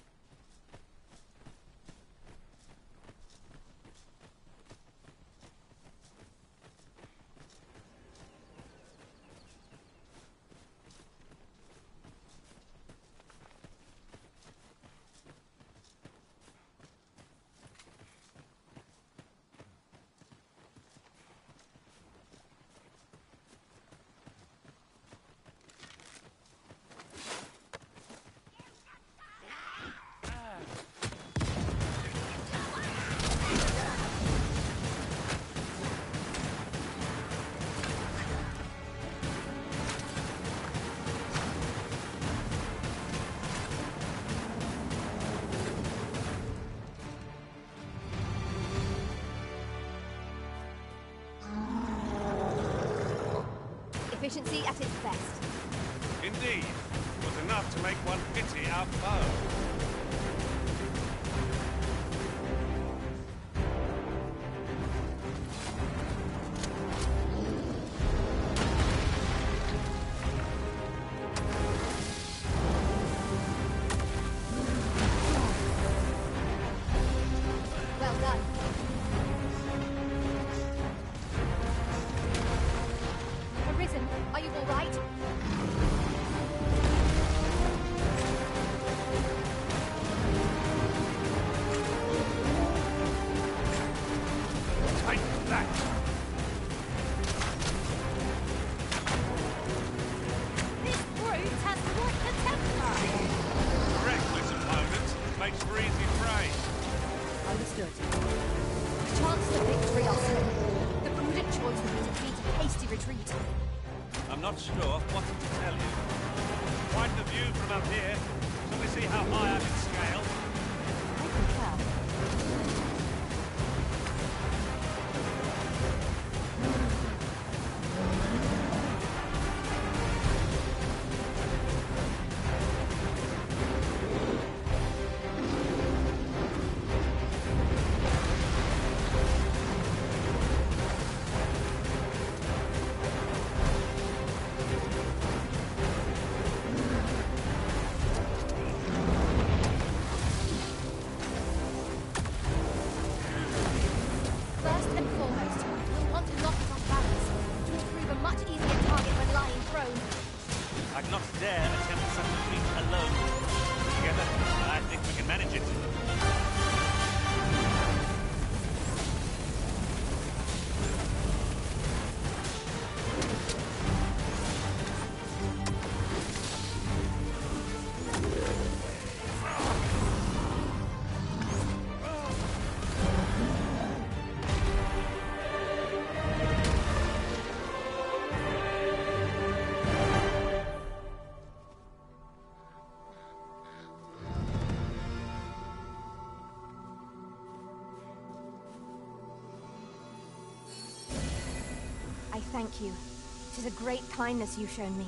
Efficiency at its best. Indeed, it was enough to make one pity our foe. Well done. Arisen, are you all right? Take that! This brute has quite the temper. Reckless opponent makes for easy prey. Understood. Chances of victory are slim. The prudent choice would be to beat a hasty retreat. I'm not sure what to tell you. Quite the view from up here. Shall we see how high I can scale? I concur. First and foremost, we'll want to knock it off balance. It will prove a much easier target when lying prone. I'd not dare attempt such a feat alone. Together, I think we can manage it. I thank you. 'Tis a great kindness you've shown me.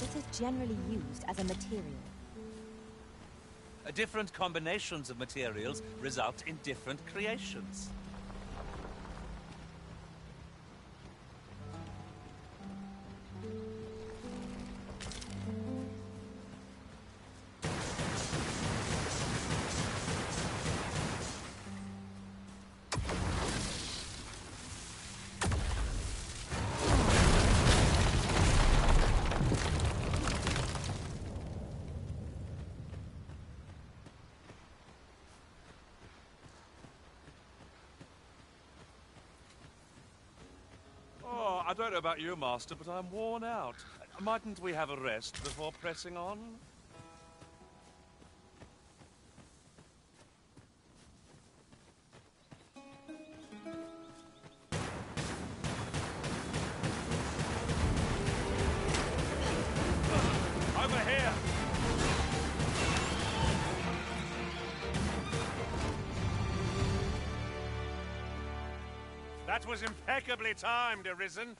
It is generally used as a material. Different combinations of materials result in different creations. I don't know about you, Master, but I'm worn out. Mightn't we have a rest before pressing on? Over here! That was impeccably timed, Arisen.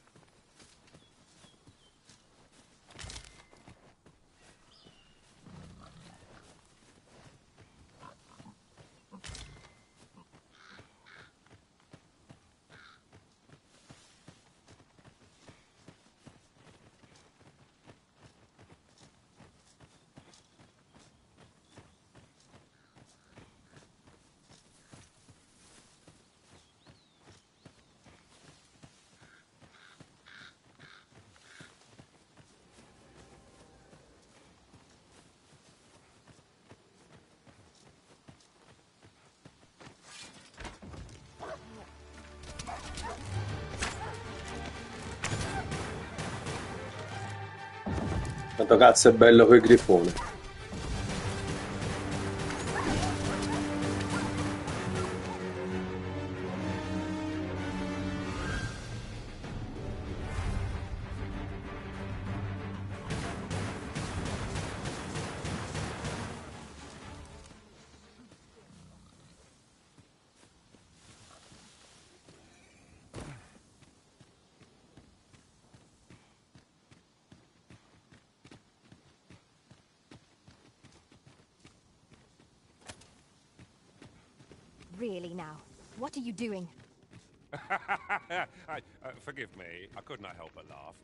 Quanto cazzo è bello quel grifone. Really now, what are you doing? Forgive me, I could not help but laugh.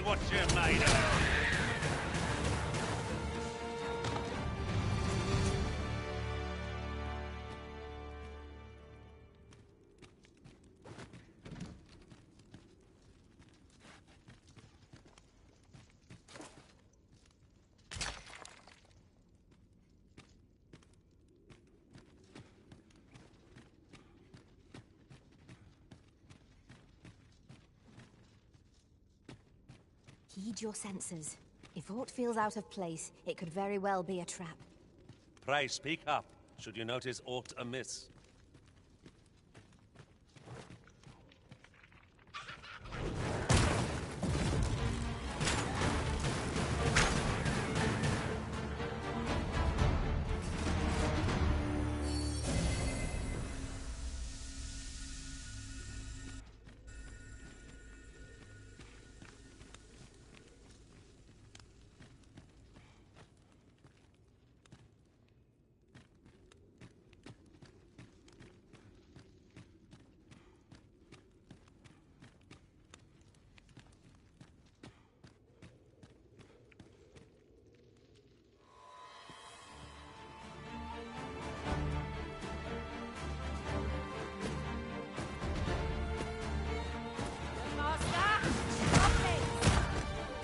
What you're made of. Heed your senses. If aught feels out of place, it could very well be a trap. Pray speak up, should you notice aught amiss.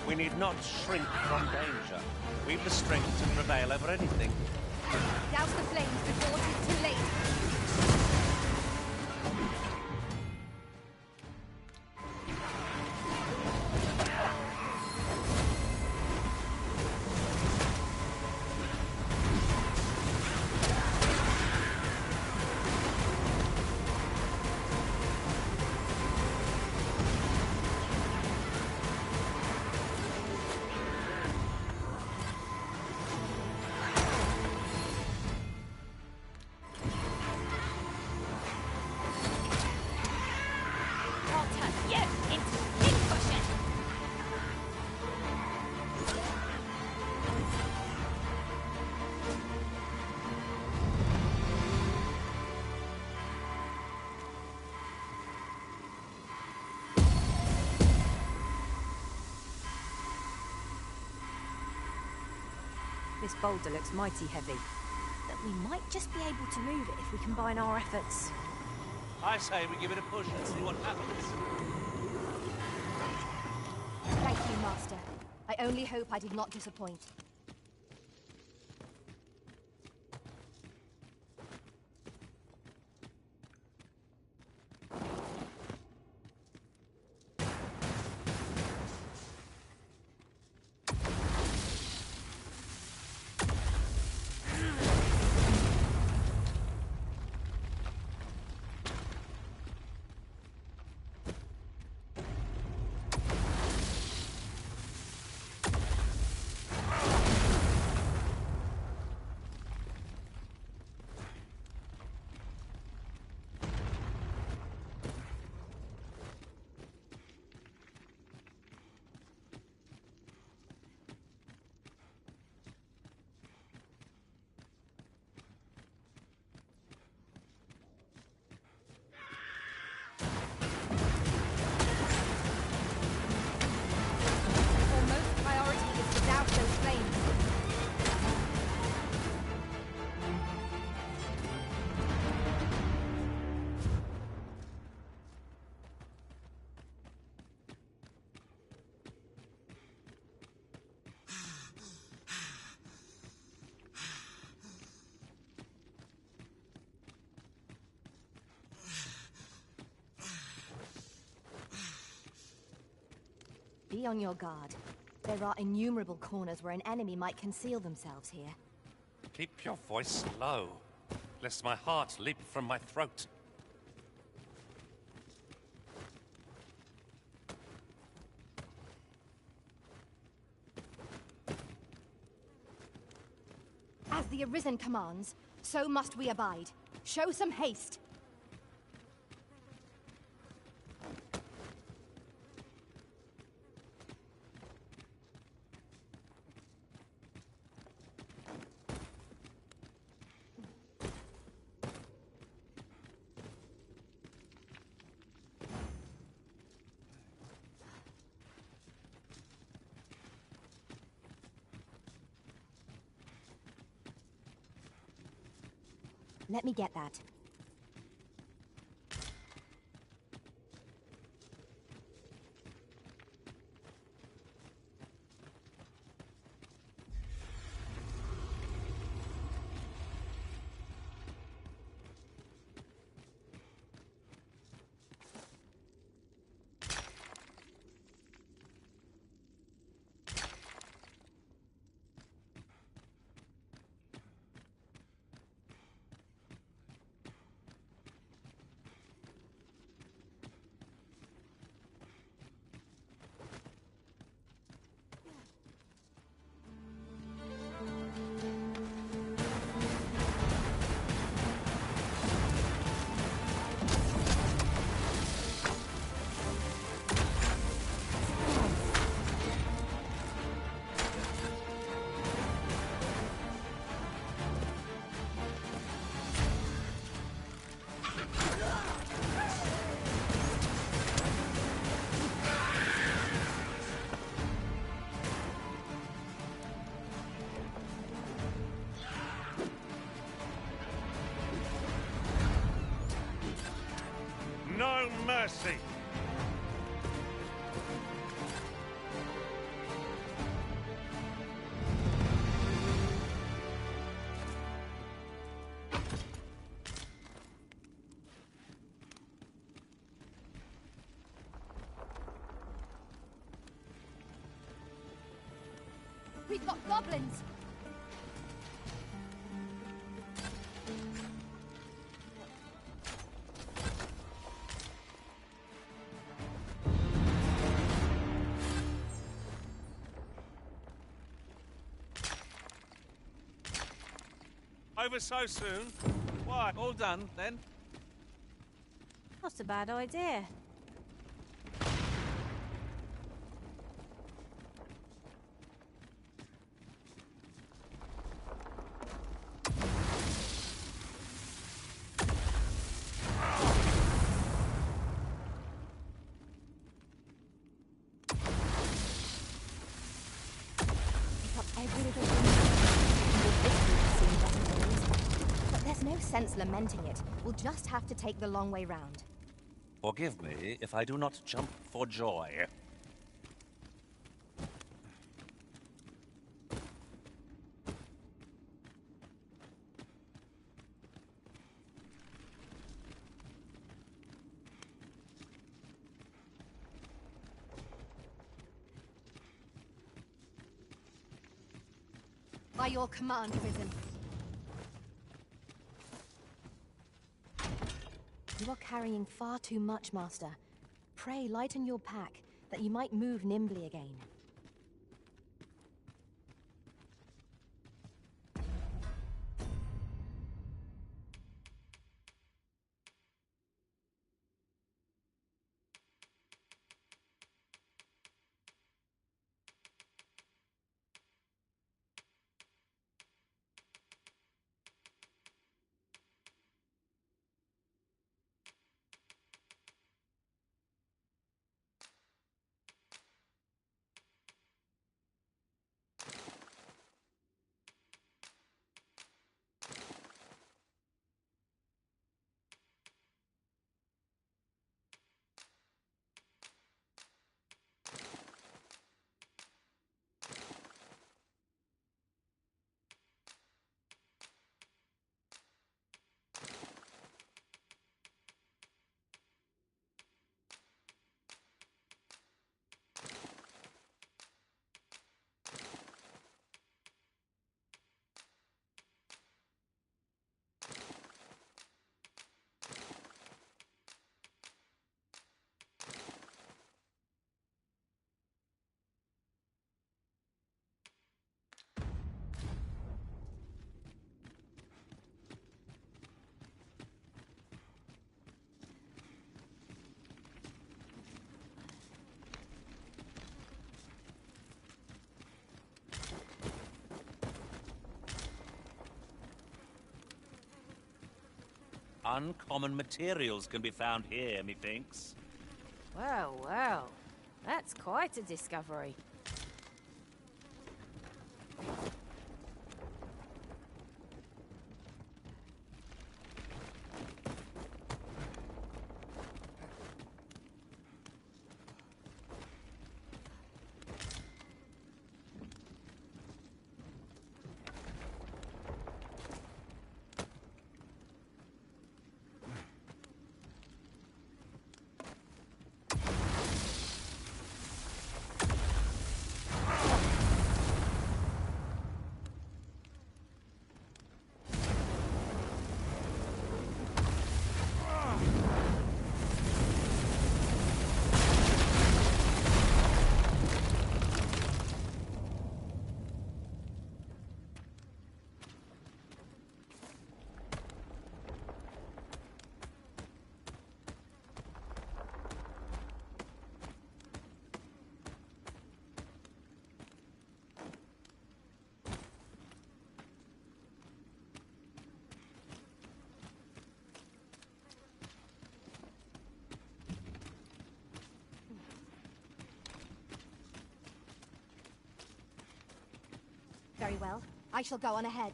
We need not shrink from danger. We've the strength to prevail over anything. Douse the flames before it is too late. This boulder looks mighty heavy. But we might just be able to move it if we combine our efforts. I say we give it a push and see what happens. Thank you, Master. I only hope I did not disappoint. Be on your guard. There are innumerable corners where an enemy might conceal themselves here. Keep your voice low, lest my heart leap from my throat. As the Arisen commands, so must we abide. Show some haste. Let me get that. No mercy! We've got goblins! Over so soon? Why, all done, then? Not a bad idea. Pick up every little thing. There's no sense lamenting it. We'll just have to take the long way round. Forgive me if I do not jump for joy. By your command, Risen. You are carrying far too much, Master. Pray lighten your pack, that you might move nimbly again. Uncommon materials can be found here, methinks. Well, well. That's quite a discovery. Very well. I shall go on ahead.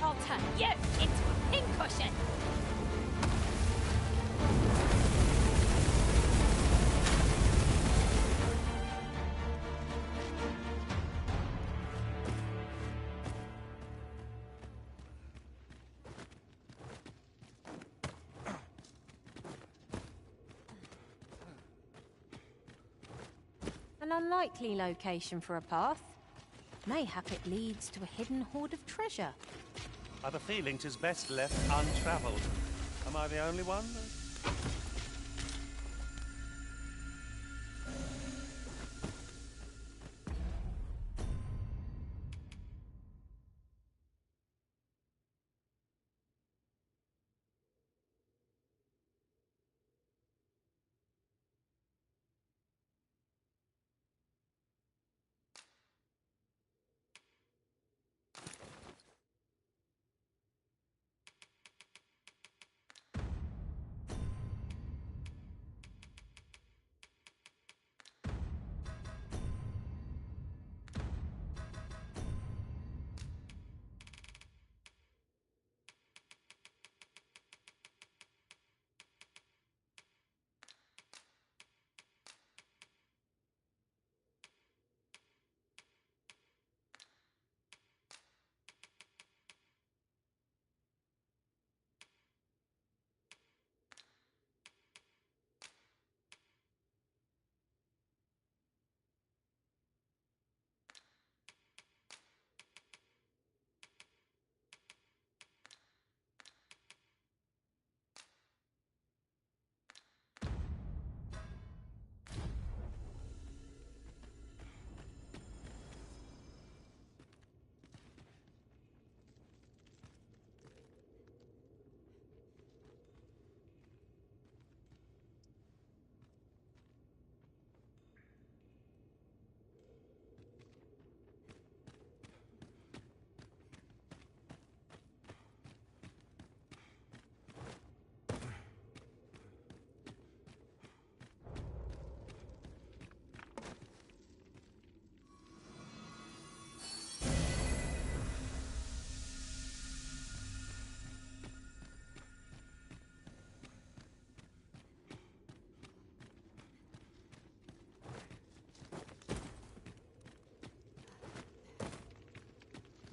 I'll turn you into a pincushion! An unlikely location for a path. Mayhap it leads to a hidden hoard of treasure. I've a feeling 'tis best left untravelled. Am I the only one?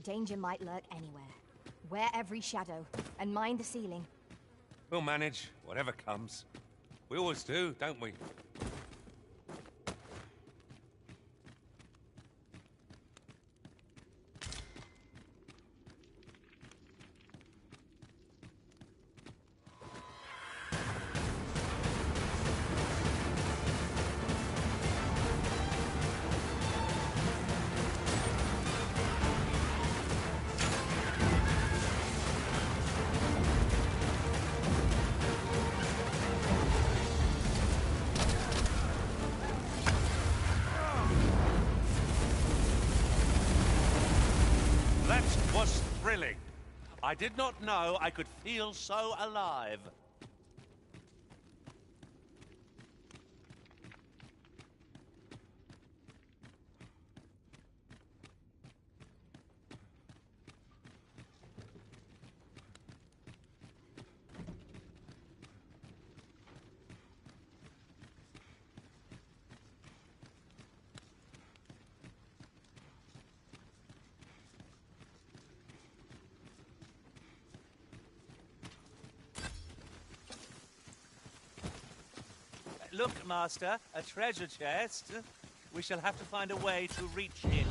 Danger might lurk anywhere. Wear every shadow, and mind the ceiling. We'll manage, whatever comes. We always do, don't we? That was thrilling. I did not know I could feel so alive. Look, Master, a treasure chest. We shall have to find a way to reach it.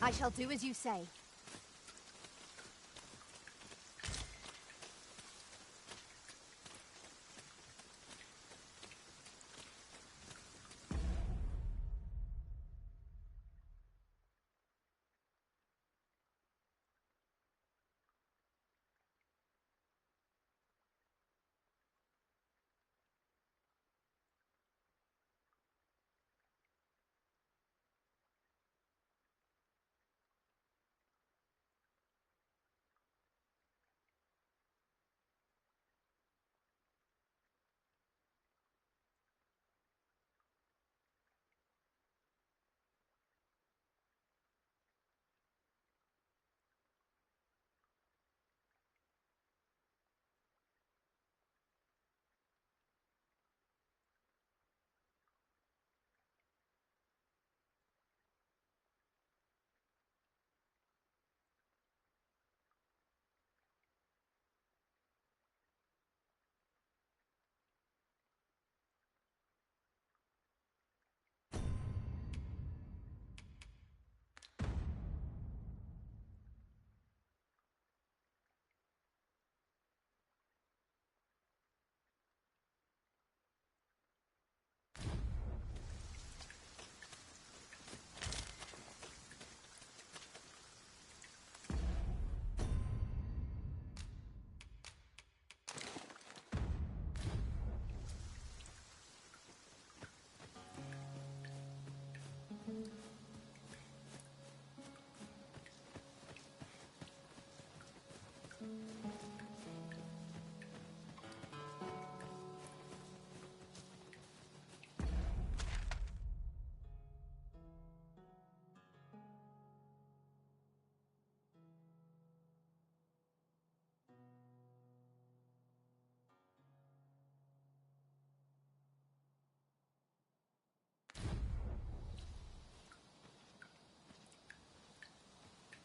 I shall do as you say.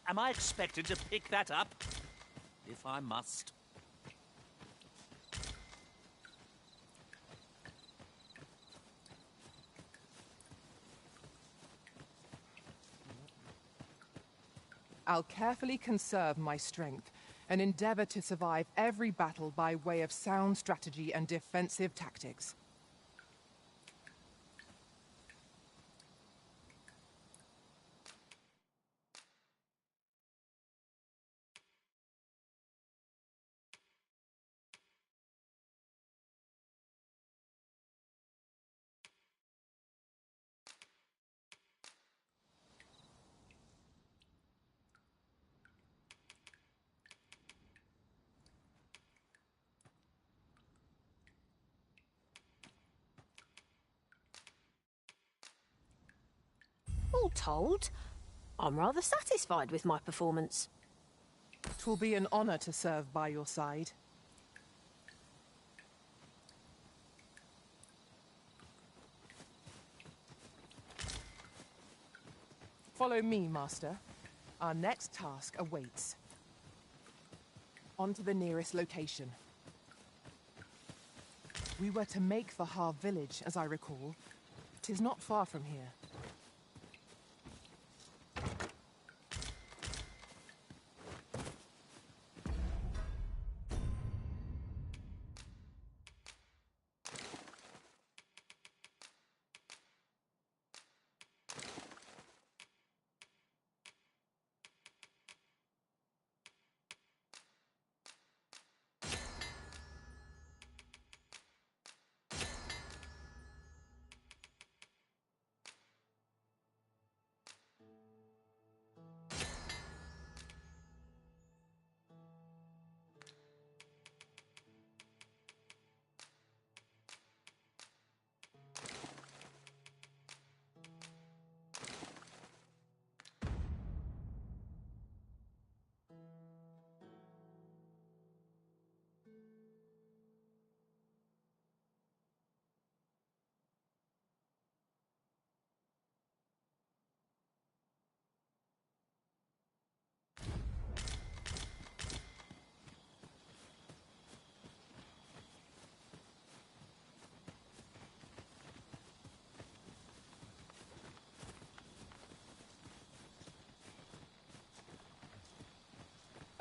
Am I expected to pick that up? If I must. I'll carefully conserve my strength and endeavor to survive every battle by way of sound strategy and defensive tactics. All told, I'm rather satisfied with my performance. 'Twill be an honor to serve by your side. Follow me, Master. Our next task awaits. On to the nearest location. We were to make for Har village, as I recall. 'Tis not far from here.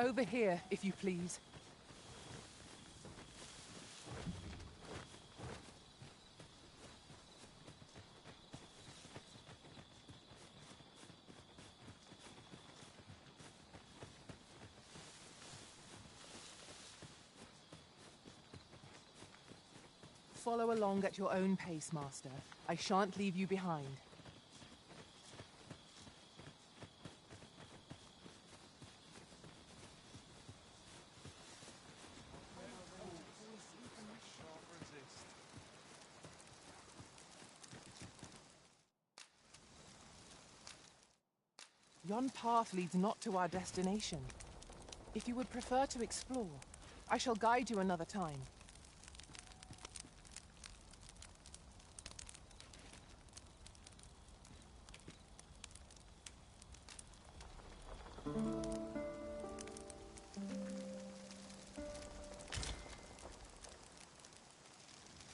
Over here, if you please. Follow along at your own pace, Master. I shan't leave you behind. Yon path leads not to our destination. If you would prefer to explore, I shall guide you another time.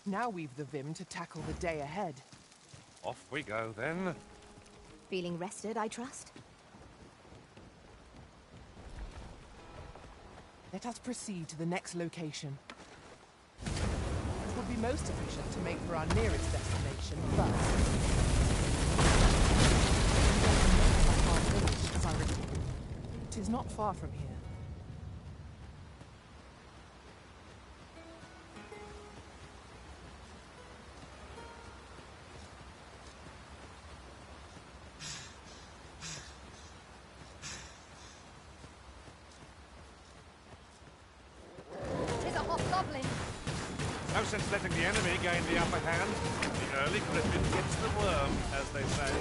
Now we've the vim to tackle the day ahead. Off we go, then. Feeling rested, I trust? Let us proceed to the next location. It would be most efficient to make for our nearest destination first. Our village, as I recall. 'Tis not far from here. No sense letting the enemy gain the upper hand. The early griffin gets the worm, as they say.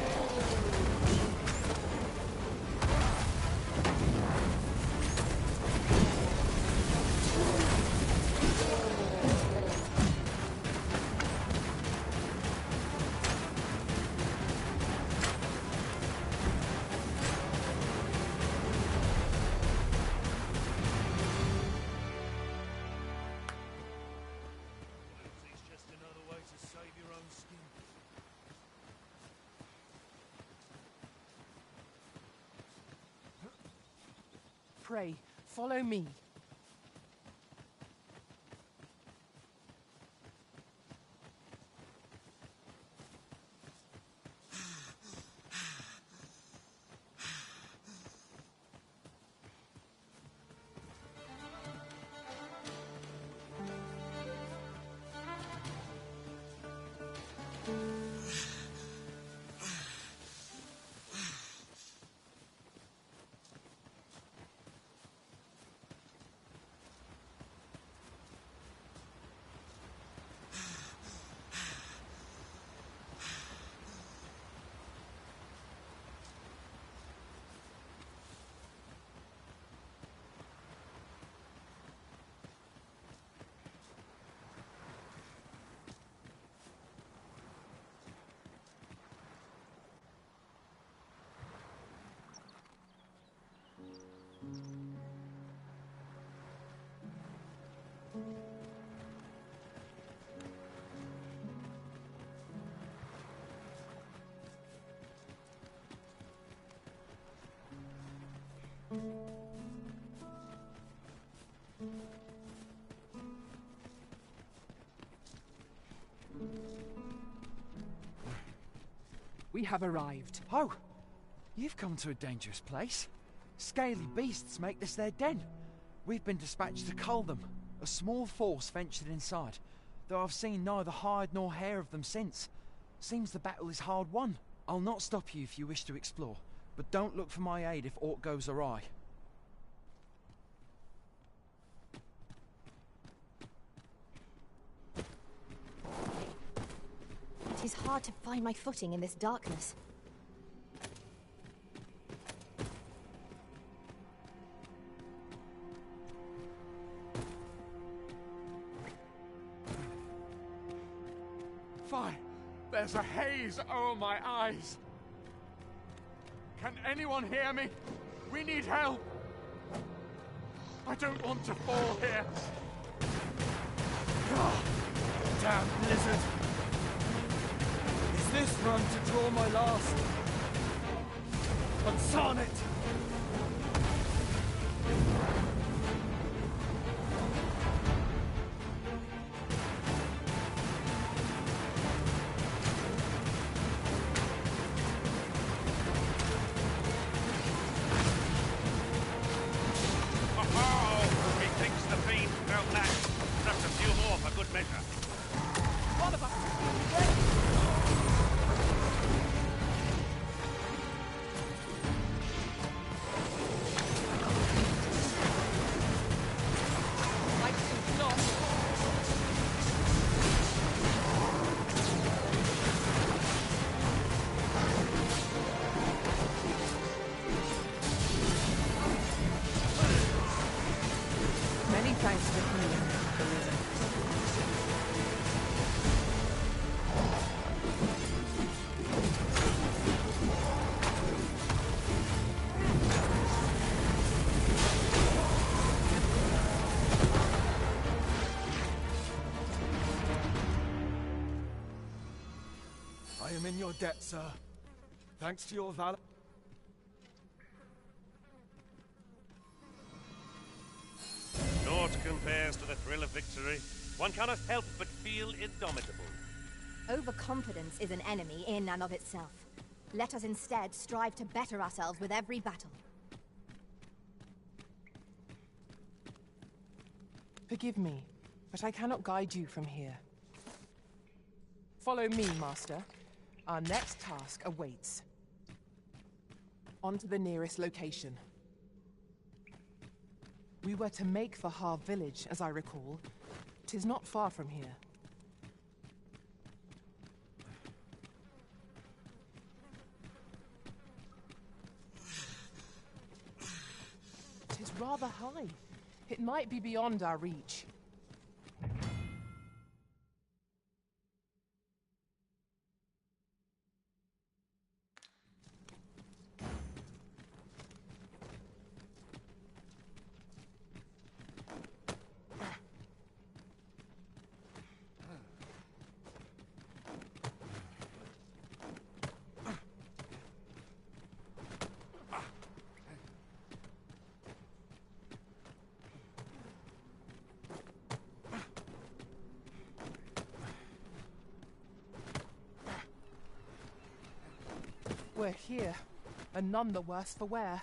pray, follow me. We have arrived. Oh! You've come to a dangerous place. Scaly beasts make this their den. We've been dispatched to cull them. A small force ventured inside, though I've seen neither hide nor hair of them since. Seems the battle is hard won. I'll not stop you if you wish to explore, but don't look for my aid if aught goes awry. It is hard to find my footing in this darkness. Fine. There's a haze over my eyes. Can anyone hear me? We need help. I don't want to fall here. Ah, damn blizzard. Is this run to draw my last? Unsarn it! I am in your debt, sir. Thanks to your valor. Naught compares to the thrill of victory. One cannot help but feel indomitable. Overconfidence is an enemy in and of itself. Let us instead strive to better ourselves with every battle. Forgive me, but I cannot guide you from here. Follow me, Master. Our next task awaits. On to the nearest location. We were to make for Har village, as I recall. 'Tis not far from here. 'Tis rather high. It might be beyond our reach. We're here, and none the worse for wear.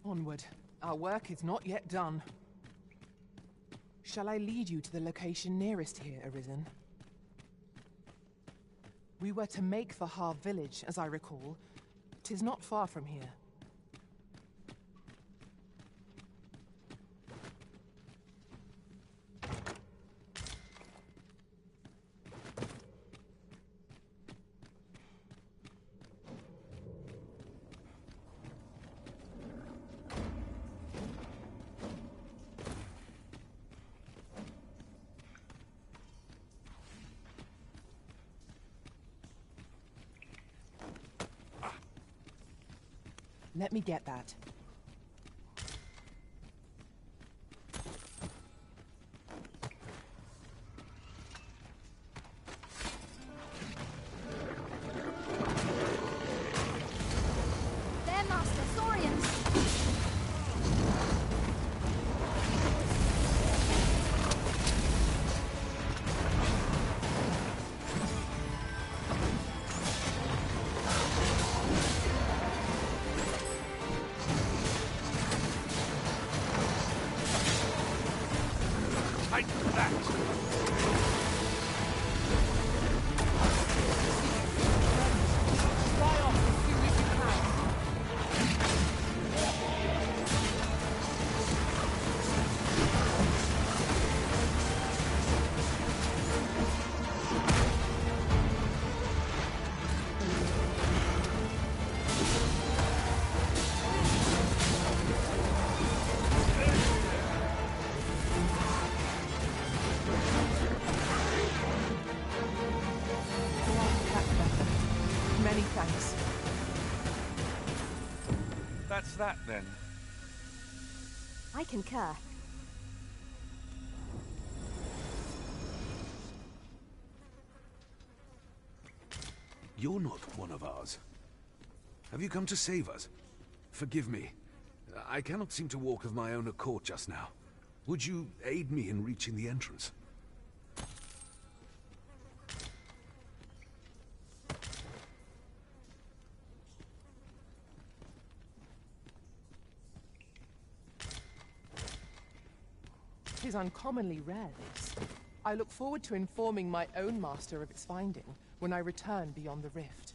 Onward. Our work is not yet done. Shall I lead you to the location nearest here, Arisen? We were to make for Harv village, as I recall. 'Tis not far from here. Let me get that. There, Master, Saurians! Many thanks. That's that, then. I concur. You're not one of ours. Have you come to save us? Forgive me. I cannot seem to walk of my own accord just now. Would you aid me in reaching the entrance? 'Tis uncommonly rare, this. I look forward to informing my own master of its finding when I return beyond the rift.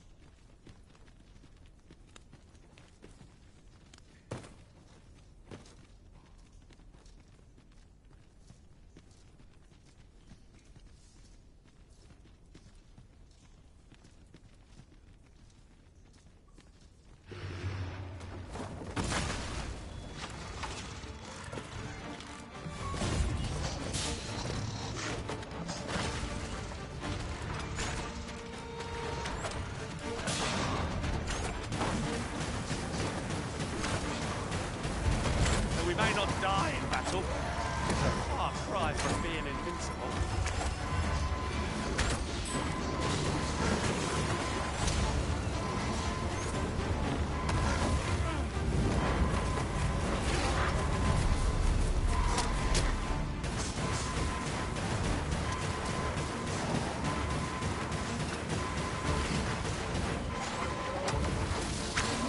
We may not die in battle. It's a far cry from being invincible.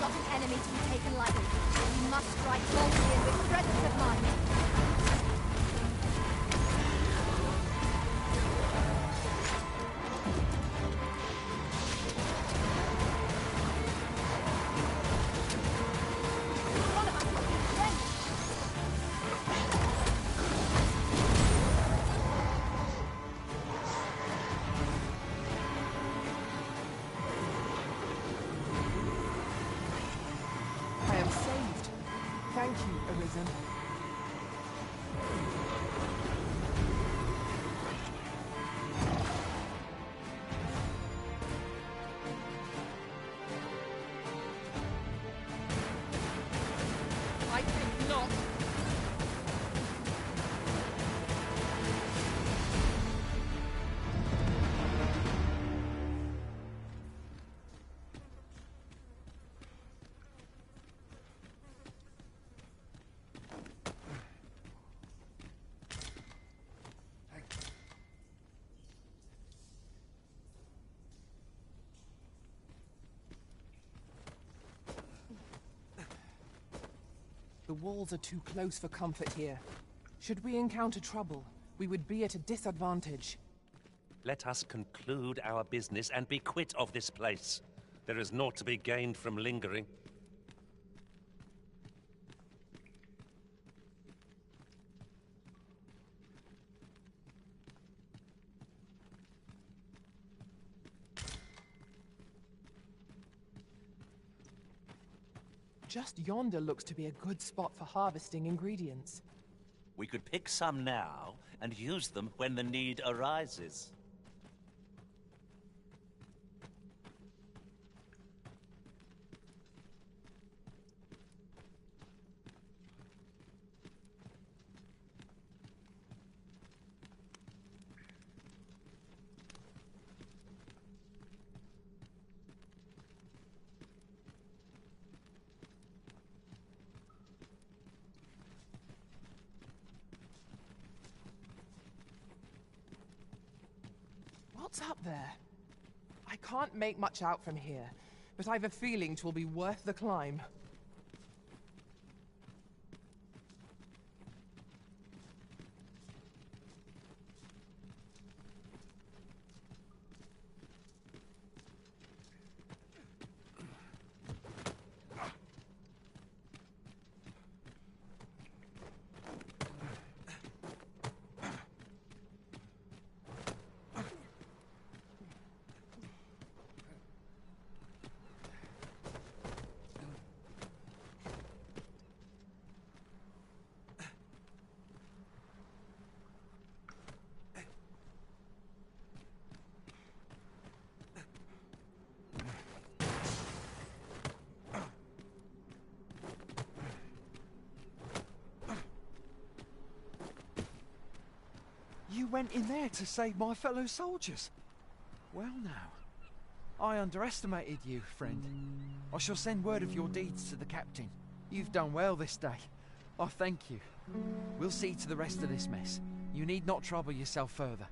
Not an enemy to be taken lightly. We must strike boldly and with presence of mind. I am saved. Thank you, Arisen. I think not. The walls are too close for comfort here. Should we encounter trouble, we would be at a disadvantage. Let us conclude our business and be quit of this place. There is naught to be gained from lingering. Just yonder looks to be a good spot for harvesting ingredients. We could pick some now and use them when the need arises. What's up there? I can't make much out from here, but I've a feeling 'twill be worth the climb. You went in there to save my fellow soldiers. Well now, I underestimated you, friend. I shall send word of your deeds to the captain. You've done well this day. I thank you. We'll see to the rest of this mess. You need not trouble yourself further.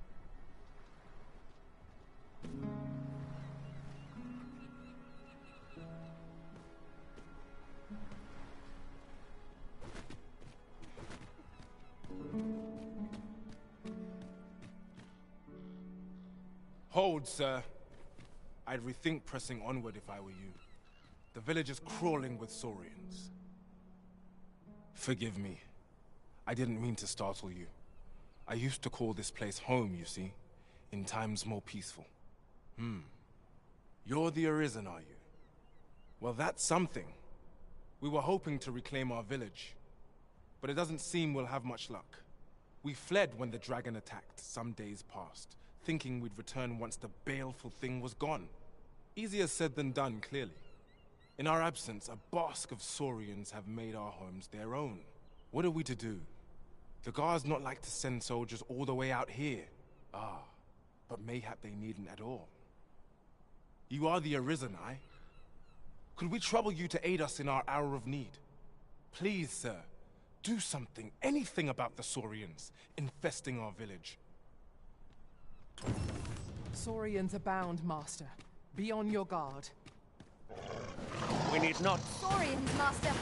bold, sir. I'd rethink pressing onward if I were you. The village is crawling with Saurians. Forgive me. I didn't mean to startle you. I used to call this place home, you see, in times more peaceful. You're the Arisen, are you? Well, that's something. We were hoping to reclaim our village, but it doesn't seem we'll have much luck. We fled when the dragon attacked some days past, thinking we'd return once the baleful thing was gone. Easier said than done, clearly. In our absence, a bask of Saurians have made our homes their own. What are we to do? The guards not like to send soldiers all the way out here. But mayhap they needn't at all. You are the Arisen, aye? Could we trouble you to aid us in our hour of need? Please, sir, do something, anything about the Saurians infesting our village. Saurians abound, Master. Be on your guard. We need not. Saurians, Master!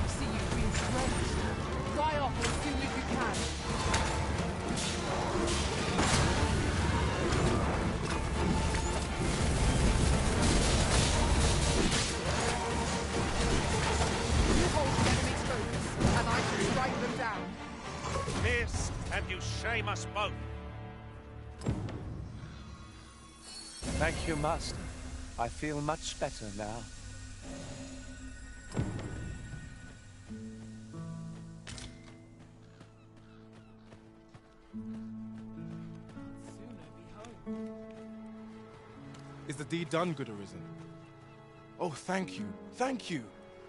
See you being stretched. Fly off as soon as you can. You hold the enemy's focus, and I shall strike them down. This, and you shame us both. Thank you, Master. I feel much better now. Is the deed done, good Arisen? Oh, thank you. Thank you.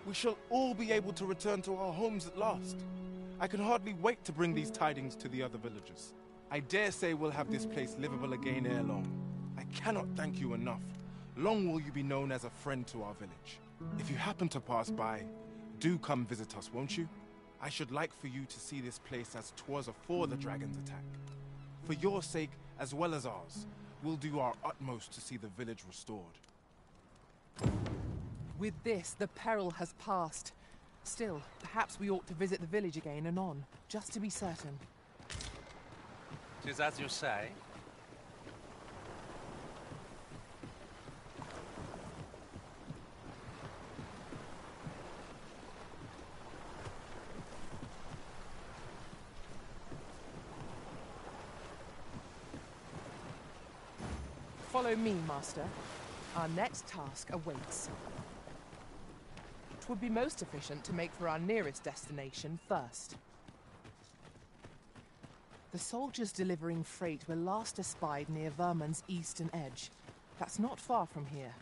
We shall all be able to return to our homes at last. I can hardly wait to bring these tidings to the other villagers. I dare say we'll have this place livable again ere long. I cannot thank you enough. Long will you be known as a friend to our village. If you happen to pass by, do come visit us, won't you? I should like for you to see this place as 'twas afore the dragon's attack. For your sake, as well as ours, we'll do our utmost to see the village restored. With this, the peril has passed. Still, perhaps we ought to visit the village again anon, just to be certain. 'Tis as you say. Follow me, Master. Our next task awaits. It would be most efficient to make for our nearest destination first. The soldiers delivering freight were last espied near Vermund's eastern edge. That's not far from here.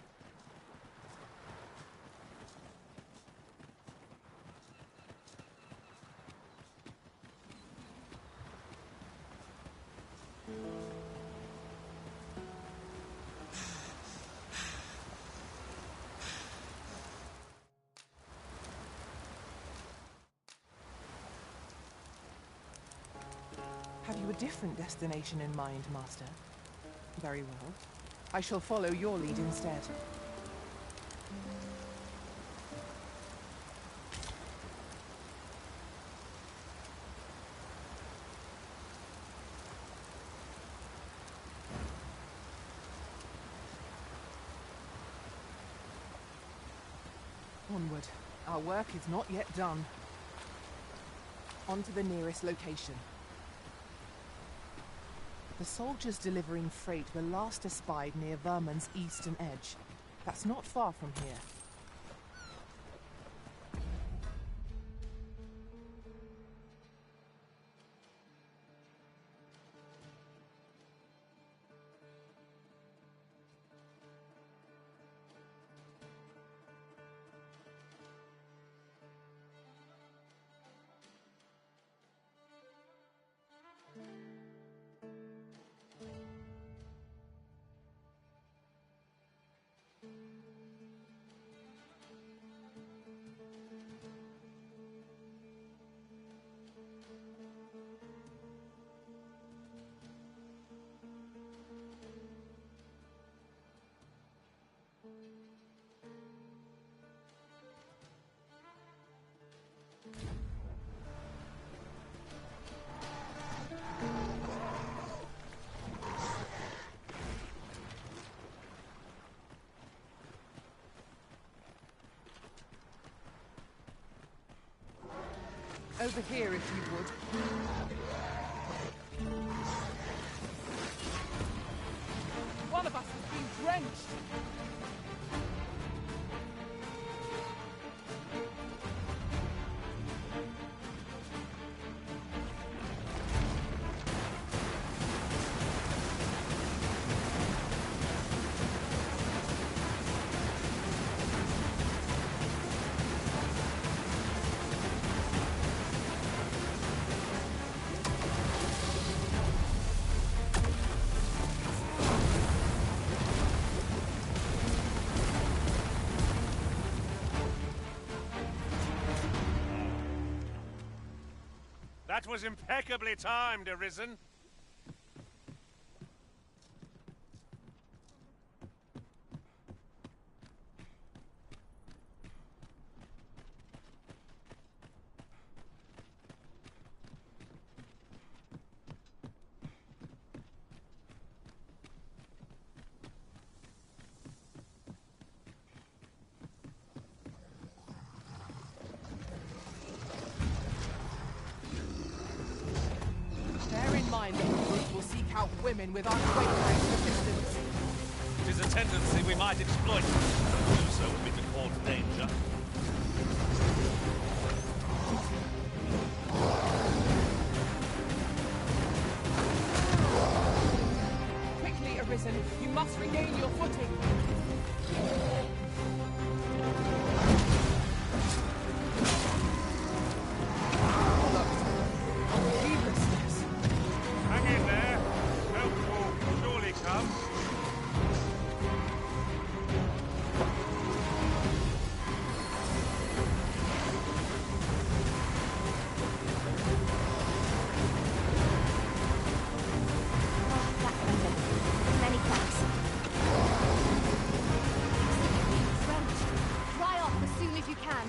Have you a different destination in mind, Master? Very well. I shall follow your lead instead. Onward. Our work is not yet done. On to the nearest location. The soldiers delivering freight were last espied near Vermund's eastern edge. That's not far from here. Over here, if you would. One of us has been drenched. That was impeccably timed, Arisen. Bear in mind that the group will seek out women with unwavering persistence. It is a tendency we might exploit. To do so would be to cause danger. Quickly, Arisen, you must regain your footing. Hang in there. Help will surely come. Many thanks. Dry off as soon as you can.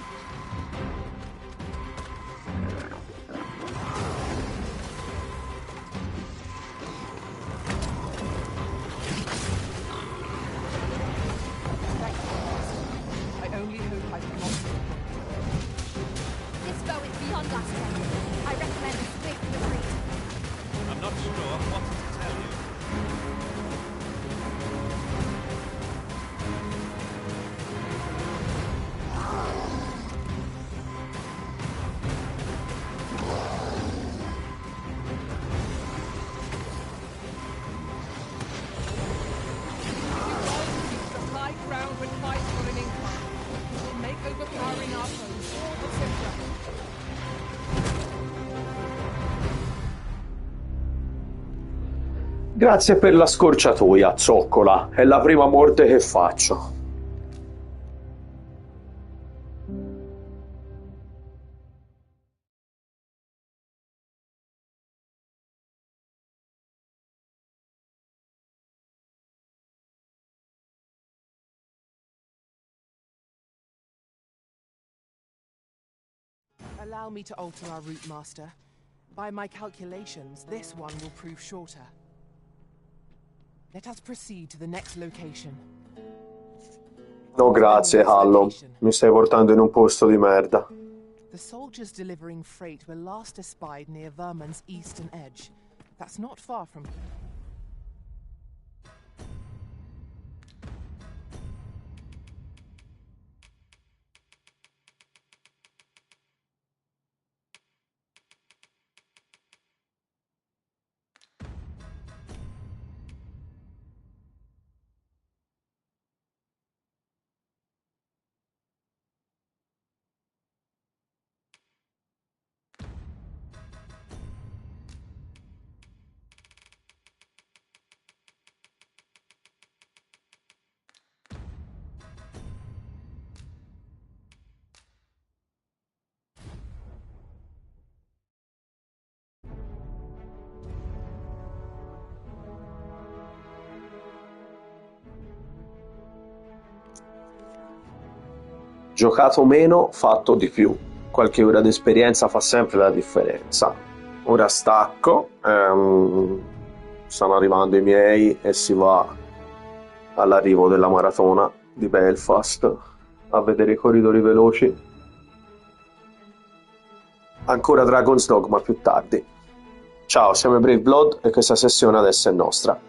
I only hope I can not. This bow is beyond us, then. I recommend a swift retreat. I'm not sure what to tell you. The high ground when fights on an incline. It will make overpowering our foes all the simpler. Grazie per la scorciatoia, zoccola. È la prima morte che faccio. Allow me to alter our route, Master. By my calculations, this one will prove shorter. Let us proceed to the next location. No, grazie, Hallo. Mi stai portando in un posto di merda. The soldiers delivering freight were last espied near Vermund's eastern edge. That's not far from here. Giocato meno, fatto di più. Qualche ora di esperienza fa sempre la differenza. Ora stacco, stanno arrivando i miei e si va all'arrivo della maratona di Belfast a vedere i corridori veloci. ancora Dragon's Dogma più tardi. Ciao, siamo i Braveblood e questa sessione adesso è nostra.